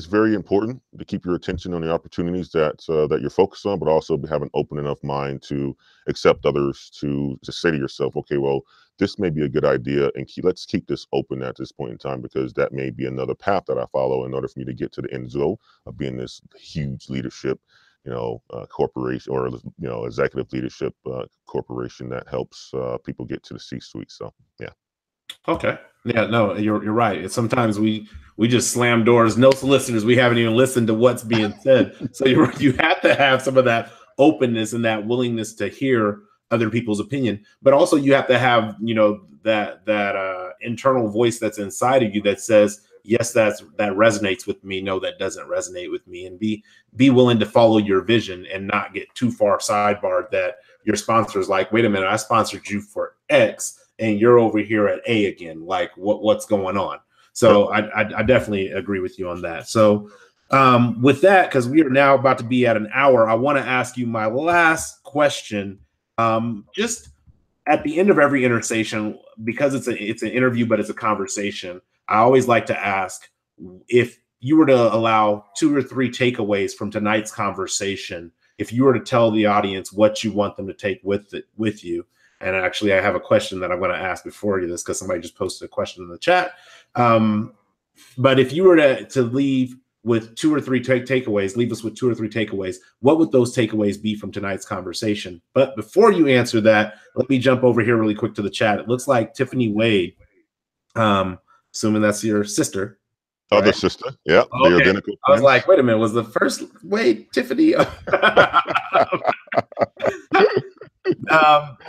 very important to keep your attention on the opportunities that you're focused on, but also have an open enough mind to accept others, to say to yourself, okay, well, this may be a good idea, and let's keep this open at this point in time, because that may be another path that I follow in order for me to get to the end goal of being this huge leadership, corporation, or executive leadership corporation that helps people get to the C-suite. So yeah. Okay. Yeah, no, you're right. It's sometimes we just slam doors, no solicitors. We haven't even listened to what's being said. So you have to have some of that openness and that willingness to hear other people's opinion, but also you have to have, that internal voice that's inside of you that says, yes, that resonates with me. No, that doesn't resonate with me. And be willing to follow your vision and not get too far sidebarred that your sponsor is like, wait a minute, I sponsored you for X and you're over here at A again. Like what's going on? So Yep. I definitely agree with you on that. So with that, because we are now about to be at an hour, I want to ask you my last question. Just at the end of every Intersation, because it's an interview, but it's a conversation, I always like to ask, if you were to allow 2 or 3 takeaways from tonight's conversation, if you were to tell the audience what you want them to take with you. And actually, I have a question that I'm going to ask before you this, because somebody just posted a question in the chat. But if you were to leave with 2 or 3 takeaways, leave us with 2 or 3 takeaways, what would those takeaways be from tonight's conversation? But before you answer that, let me jump over here really quick to the chat. It looks like Tiffany Wade, assuming that's your sister. Other right? sister, yeah, Okay. they're identical twins. I was like, wait a minute, was the first Wade Tiffany?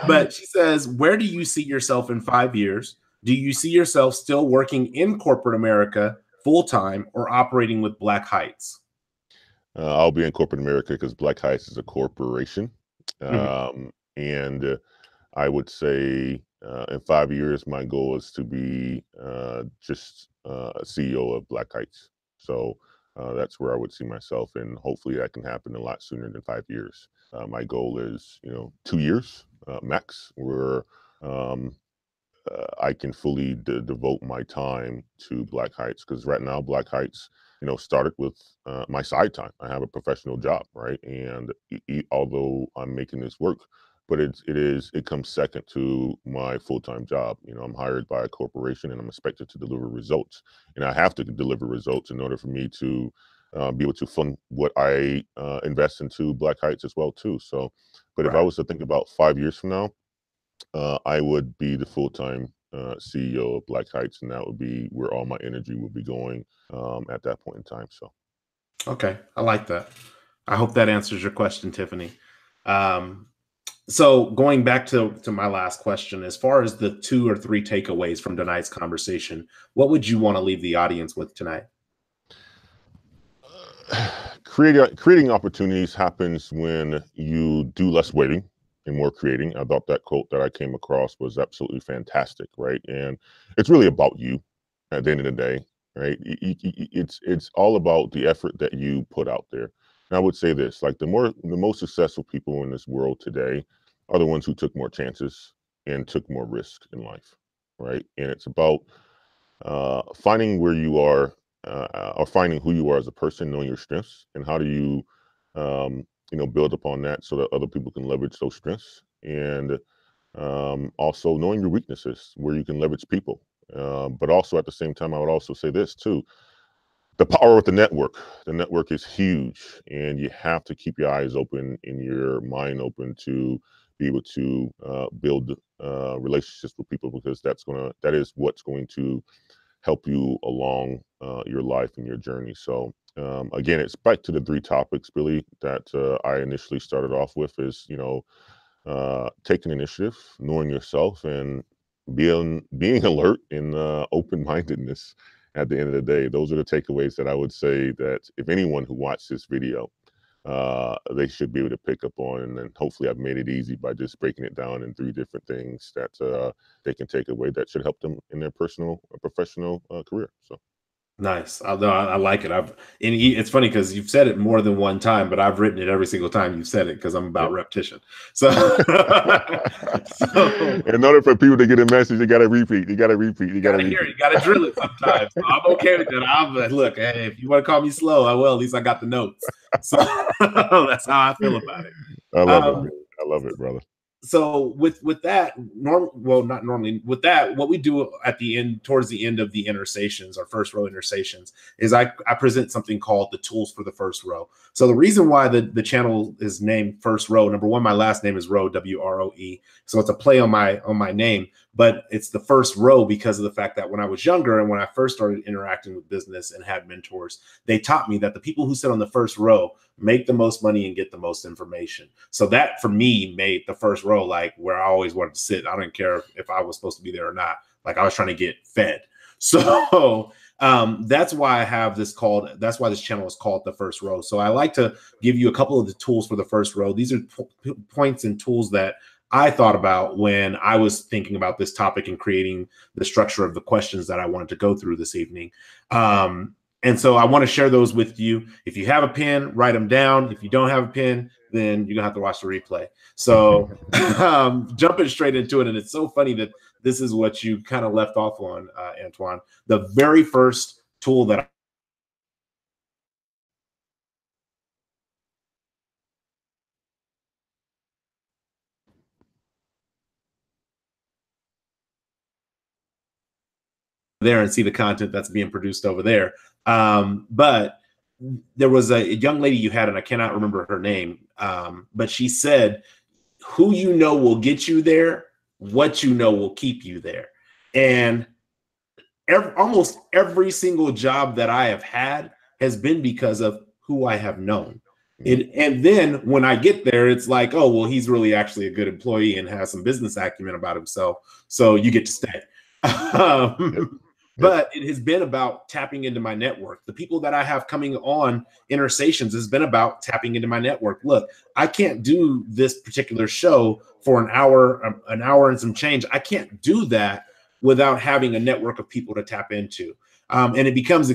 But she says, where do you see yourself in 5 years? Do you see yourself still working in corporate America full-time or operating with Black Heights? I'll be in corporate America because Black Heights is a corporation. And I would say in 5 years, my goal is to be just a CEO of Black Heights. So that's where I would see myself, and hopefully that can happen a lot sooner than 5 years. My goal is, 2 years max, where I can fully devote my time to Black Heights, because right now Black Heights, started with my side time. I have a professional job, right? And although I'm making this work, but it comes second to my full-time job. I'm hired by a corporation and I'm expected to deliver results, and I have to deliver results in order for me to be able to fund what I invest into Black Heights as well too. So, but if I was to think about 5 years from now, I would be the full-time CEO of Black Heights, and that would be where all my energy would be going at that point in time. So, okay, I like that. I hope that answers your question, Tiffany. So going back to my last question, as far as the 2 or 3 takeaways from tonight's conversation, what would you want to leave the audience with tonight? Creating opportunities happens when you do less waiting and more creating. I thought that quote that I came across was absolutely fantastic, right? And it's really about you at the end of the day, right? It's all about the effort that you put out there. And I would say this, like the most successful people in this world today are the ones who took more chances and took more risk in life, right? And it's about finding where you are, or finding who you are as a person, knowing your strengths, and how do you, build upon that so that other people can leverage those strengths, and also knowing your weaknesses, where you can leverage people. But also at the same time, I would also say this too: the power of the network. The network is huge, and you have to keep your eyes open and your mind open to be able to build relationships with people, because that is what's going to help you along your life and your journey. So again, it's back to the 3 topics, Billy, that I initially started off with is, taking initiative, knowing yourself, and being alert and open-mindedness at the end of the day. Those are the takeaways that I would say that if anyone who watched this video, they should be able to pick up on. And then hopefully I've made it easy by just breaking it down in 3 different things that they can take away that should help them in their personal or professional career. So Nice. I like it. It's funny because you've said it more than one time, but I've written it every single time you've said it because I'm about repetition. So, in order for people to get a message, you got to repeat. You got to repeat. You got to hear it. You got to drill it sometimes. So I'm okay with that. Look, hey, if you want to call me slow, I will. At least I got the notes. So that's how I feel about it. I love it. I love it, brother. So with that, not normally, with that, what we do at the end, towards the end of the Intersations, our first row Intersations, is I present something called the tools for the first row. So the reason why the channel is named First Row, number one, my last name is Rowe, W-R-O-E. So it's a play on my name, but it's the first row because of the fact that when I was younger and when I first started interacting with business and had mentors, they taught me that the people who sit on the first row make the most money and get the most information. So that for me made the first row like where I always wanted to sit. I didn't care if I was supposed to be there or not. Like I was trying to get fed. So that's why I have this that's why this channel is called The First Row. So I like to give you a couple of the tools for the first row. These are points and tools that I thought about when I was thinking about this topic and creating the structure of the questions that I wanted to go through this evening. And so I want to share those with you. If you have a pen, write them down. If you don't have a pen, then you're gonna have to watch the replay. So jumping straight into it. And it's so funny that this is what you kind of left off on, Antoine. The very first tool that there and see the content that's being produced over there. But there was a young lady you had, and I cannot remember her name, but she said, who you know will get you there, what you know will keep you there. And almost every single job that I have had has been because of who I have known. And then when I get there, it's like, oh, well, he's really actually a good employee and has some business acumen about himself. So you get to stay. But it has been about tapping into my network. The people that I have coming on Intersations has been about tapping into my network. Look, I can't do this particular show for an hour and some change. I can't do that without having a network of people to tap into. And it becomes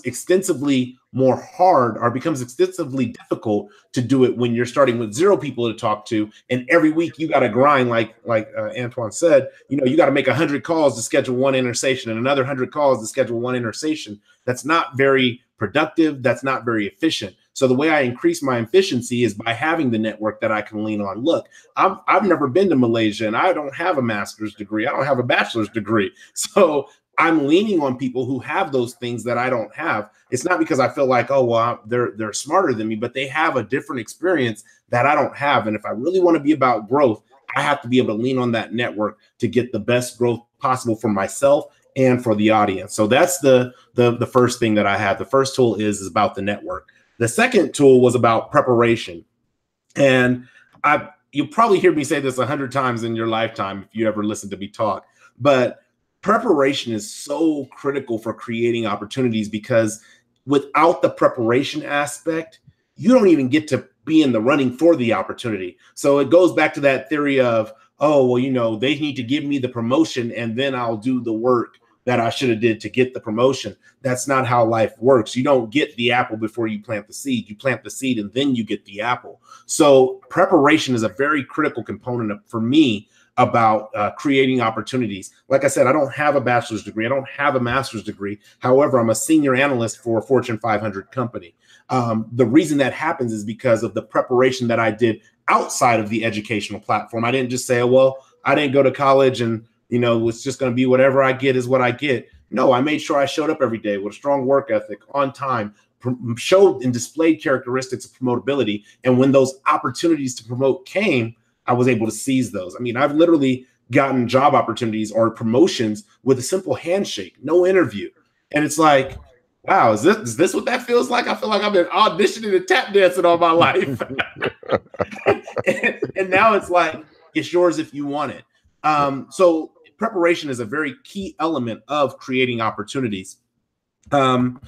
extensively more hard, or becomes extensively difficult to do it when you're starting with 0 people to talk to, and every week you got to grind, like Antoine said, you got to make 100 calls to schedule one intersation and another 100 calls to schedule one intersation. That's not very productive. That's not very efficient. So the way I increase my efficiency is by having the network that I can lean on. Look, I've never been to Malaysia, and I don't have a master's degree. I don't have a bachelor's degree. So I'm leaning on people who have those things that I don't have. It's not because I feel like, oh, well, they're smarter than me, but they have a different experience that I don't have. And if I really want to be about growth, I have to be able to lean on that network to get the best growth possible for myself and for the audience. So that's the first thing that I have. The first tool is about the network. The second tool was about preparation. And you'll probably hear me say this 100 times in your lifetime if you ever listen to me talk, but preparation is so critical for creating opportunities, because without the preparation aspect, you don't even get to be in the running for the opportunity. So it goes back to that theory of, oh, well, they need to give me the promotion and then I'll do the work that I should have did to get the promotion. That's not how life works. You don't get the apple before you plant the seed. You plant the seed and then you get the apple. So preparation is a very critical component for me about creating opportunities. Like I said, I don't have a bachelor's degree. I don't have a master's degree. However, I'm a senior analyst for a Fortune 500 company. The reason that happens is because of the preparation that I did outside of the educational platform. I didn't just say, oh, well, I didn't go to college and, it's just going to be whatever I get is what I get. No, I made sure I showed up every day with a strong work ethic, on time, showed and displayed characteristics of promotability. And when those opportunities to promote came, I was able to seize those. I mean, I've literally gotten job opportunities or promotions with a simple handshake, no interview. And it's like, wow, is this what that feels like? I feel like I've been auditioning and tap dancing all my life. and now it's like, it's yours if you want it. So preparation is a very key element of creating opportunities. The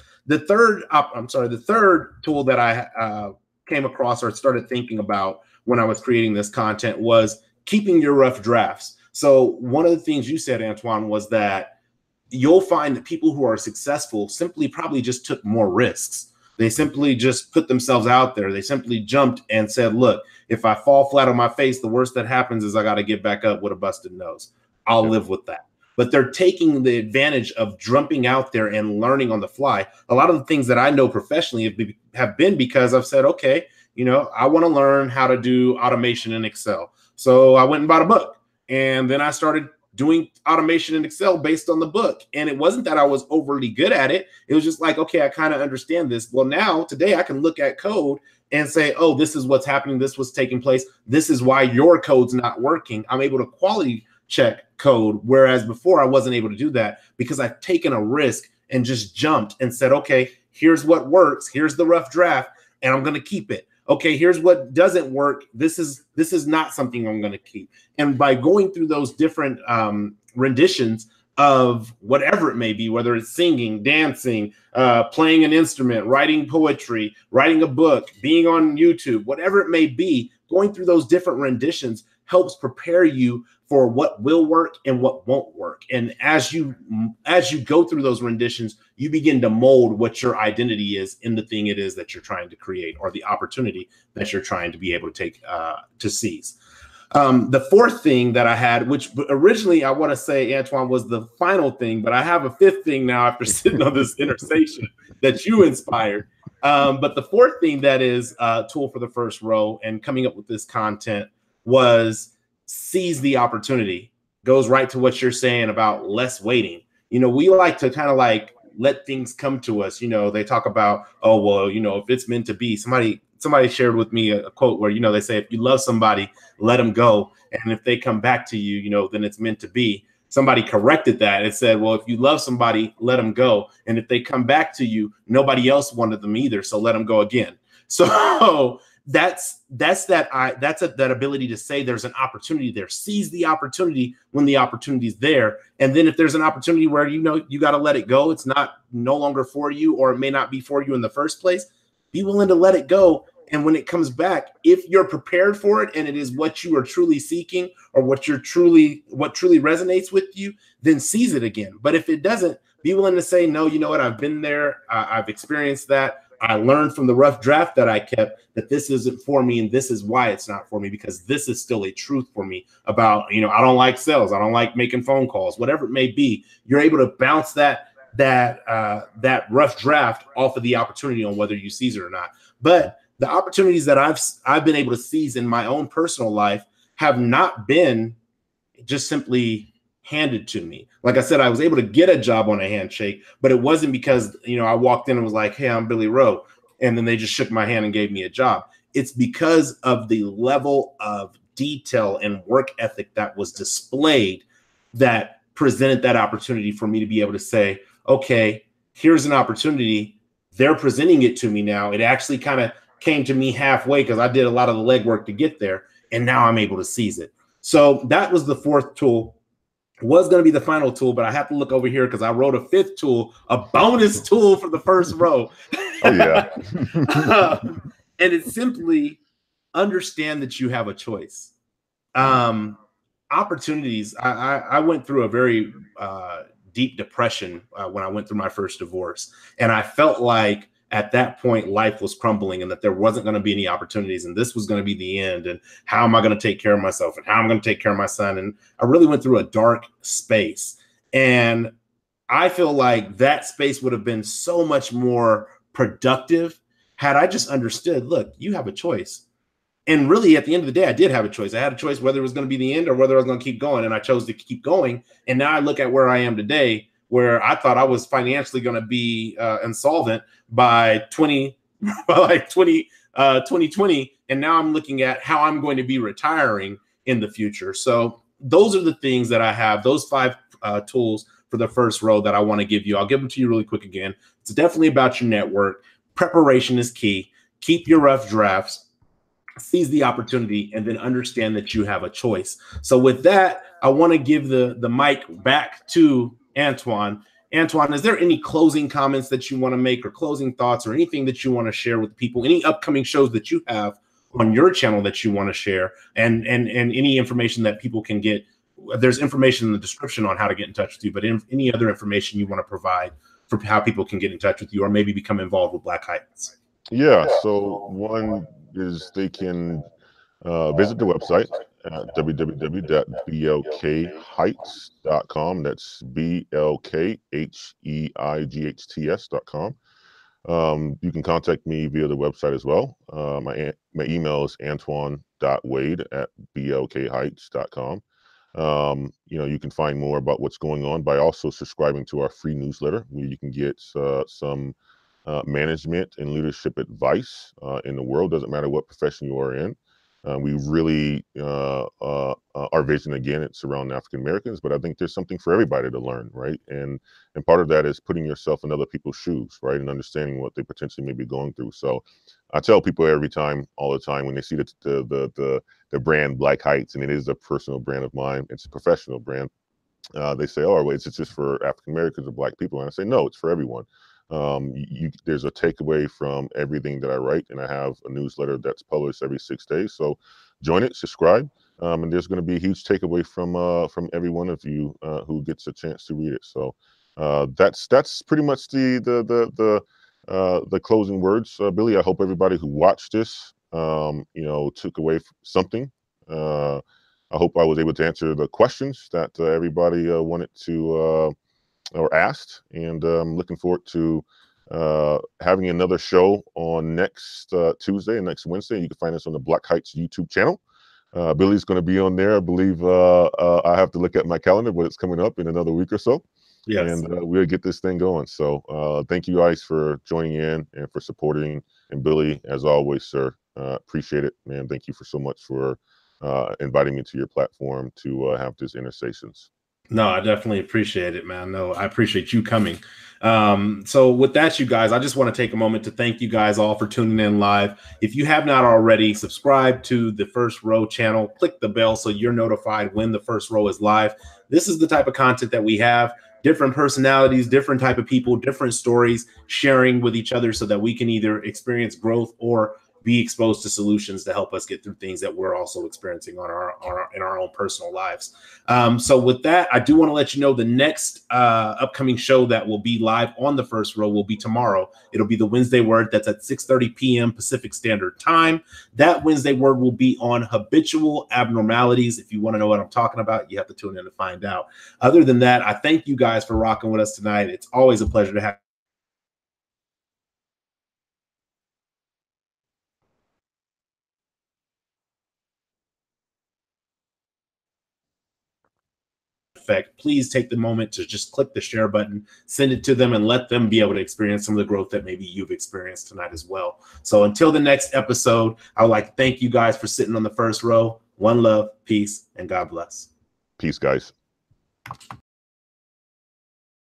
third tool that I came across or started thinking about when I was creating this content was keeping your rough drafts. So one of the things you said, Antoine, was that you'll find that people who are successful simply probably just took more risks. They simply just put themselves out there. They simply jumped and said, look, if I fall flat on my face, the worst that happens is I got to get back up with a busted nose. I'll live with that. But they're taking the advantage of jumping out there and learning on the fly. A lot of the things that I know professionally have been because I've said, okay, I want to learn how to do automation in Excel. So I went and bought a book, and then I started doing automation in Excel based on the book. And it wasn't that I was overly good at it. It was just like, okay, I kind of understand this. Well, now today I can look at code and say, oh, this is what's happening. This was taking place. This is why your code's not working. I'm able to quality check code. Whereas before I wasn't able to do that because I've taken a risk and just jumped and said, okay, here's what works. Here's the rough draft, and I'm going to keep it. Okay, here's what doesn't work. This is not something I'm going to keep. And by going through those different renditions of whatever it may be, whether it's singing, dancing, playing an instrument, writing poetry, writing a book, being on YouTube, whatever it may be, going through those different renditions helps prepare you for what will work and what won't work. And as you go through those renditions, you begin to mold what your identity is in the thing it is that you're trying to create, or the opportunity that you're trying to be able to take to seize. The fourth thing that I had, which originally I want to say, Antoine, was the final thing, but I have a fifth thing now after sitting on this Intersation that you inspired. But the fourth thing that is a tool for the first row and coming up with this content was seize the opportunity. Goes right to what you're saying about less waiting. You know, we like to kind of like let things come to us. You know, they talk about, oh, well, you know, if it's meant to be. Somebody shared with me a quote where, you know, they say, if you love somebody, let them go. And if they come back to you, you know, then it's meant to be. Somebody corrected that and said, well, if you love somebody, let them go. And if they come back to you, nobody else wanted them either, so let them go again. So that's that ability to say there's an opportunity there. Seize the opportunity when the opportunity is there. And then if there's an opportunity where, you know, you got to let it go, it's no longer for you, or it may not be for you in the first place, be willing to let it go. And when it comes back, if you're prepared for it and it is what you are truly seeking, or what truly resonates with you, then seize it again. But if it doesn't, be willing to say, no, you know what, I've been there. I've experienced that. I learned from the rough draft that I kept that this isn't for me, and this is why it's not for me, because this is still a truth for me about, you know, I don't like sales. I don't like making phone calls, whatever it may be. You're able to bounce that rough draft off of the opportunity on whether you seize it or not. But the opportunities that I've been able to seize in my own personal life have not been just simply handed to me. Like I said, I was able to get a job on a handshake, but it wasn't because, you know, I walked in and was like, hey, I'm Billy Rowe, and then they just shook my hand and gave me a job. It's because of the level of detail and work ethic that was displayed that presented that opportunity for me to be able to say, okay, here's an opportunity. They're presenting it to me now. It actually kind of came to me halfway because I did a lot of the legwork to get there, and now I'm able to seize it. So that was the fourth tool. Was going to be the final tool, but I have to look over here because I wrote a fifth tool, a bonus tool for the first row. Oh, yeah. And it's simply understand that you have a choice. Opportunities. I went through a very deep depression when I went through my first divorce. And I felt like at that point, life was crumbling and that there wasn't going to be any opportunities, and this was going to be the end. And how am I going to take care of myself, and how am I going to take care of my son? And I really went through a dark space. And I feel like that space would have been so much more productive had I just understood, look, you have a choice. And really, at the end of the day, I did have a choice. I had a choice whether it was going to be the end or whether I was going to keep going. And I chose to keep going. And now I look at where I am today, where I thought I was financially going to be insolvent by 2020. And now I'm looking at how I'm going to be retiring in the future. So those are the things that I have, those 5 tools for the first row that I want to give you. I'll give them to you really quick again. It's definitely about your network. Preparation is key. Keep your rough drafts. Seize the opportunity, and then understand that you have a choice. So with that, I want to give the mic back to Antoine. Antoine, is there any closing comments that you want to make, or closing thoughts, or anything that you want to share with people? Any upcoming shows that you have on your channel that you want to share, and any information that people can get? There's information in the description on how to get in touch with you, but any other information you want to provide for how people can get in touch with you, or maybe become involved with Black Heights? Yeah, so one is they can visit the website at www.blkheights.com. That's blkheights.com. You can contact me via the website as well. My email is antoine.wade@blkheights.com. You know, you can find more about what's going on by also subscribing to our free newsletter, where you can get some management and leadership advice in the world. Doesn't matter what profession you are in. We really, our vision, again, it's around African Americans, but I think there's something for everybody to learn, right? And part of that is putting yourself in other people's shoes, right? And understanding what they potentially may be going through. So I tell people all the time, when they see the brand Black Heights, and it is a personal brand of mine, it's a professional brand. They say, oh, wait, it's just for African Americans or Black people. And I say, no, it's for everyone. There's a takeaway from everything that I write, and I have a newsletter that's published every 6 days. So join it, subscribe. And there's going to be a huge takeaway from every one of you who gets a chance to read it. So that's pretty much the closing words, Billy. I hope everybody who watched this, took away something. I hope I was able to answer the questions that everybody wanted to or asked, and I'm looking forward to having another show on next Tuesday and next Wednesday. You can find us on the Black Heights YouTube channel. Billy's going to be on there. I believe I have to look at my calendar, but it's coming up in another week or so. Yes. And we'll get this thing going. So thank you guys for joining in and for supporting. And Billy, as always, sir, appreciate it, man. Thank you for so much for inviting me to your platform to have this Intersations. No, I definitely appreciate it, man. No, I appreciate you coming. So with that, you guys, I just want to take a moment to thank you guys all for tuning in live. If you have not already, subscribe to the First Row channel, click the bell so you're notified when the First Row is live. This is the type of content that we have. Different personalities, different type of people, different stories sharing with each other so that we can either experience growth or be exposed to solutions to help us get through things that we're also experiencing in our own personal lives. So with that, I do want to let you know the next upcoming show that will be live on the First Row will be tomorrow. It'll be the Wednesday Word. That's at 6:30 p.m. Pacific Standard Time. That Wednesday Word will be on habitual abnormalities. If you want to know what I'm talking about, you have to tune in to find out. Other than that, I thank you guys for rocking with us tonight. It's always a pleasure to have effect. Please take the moment to just click the share button, send it to them, and let them be able to experience some of the growth that maybe you've experienced tonight as well. So until the next episode, I would like to thank you guys for sitting on the First Row. One love, peace, and God bless. Peace, guys.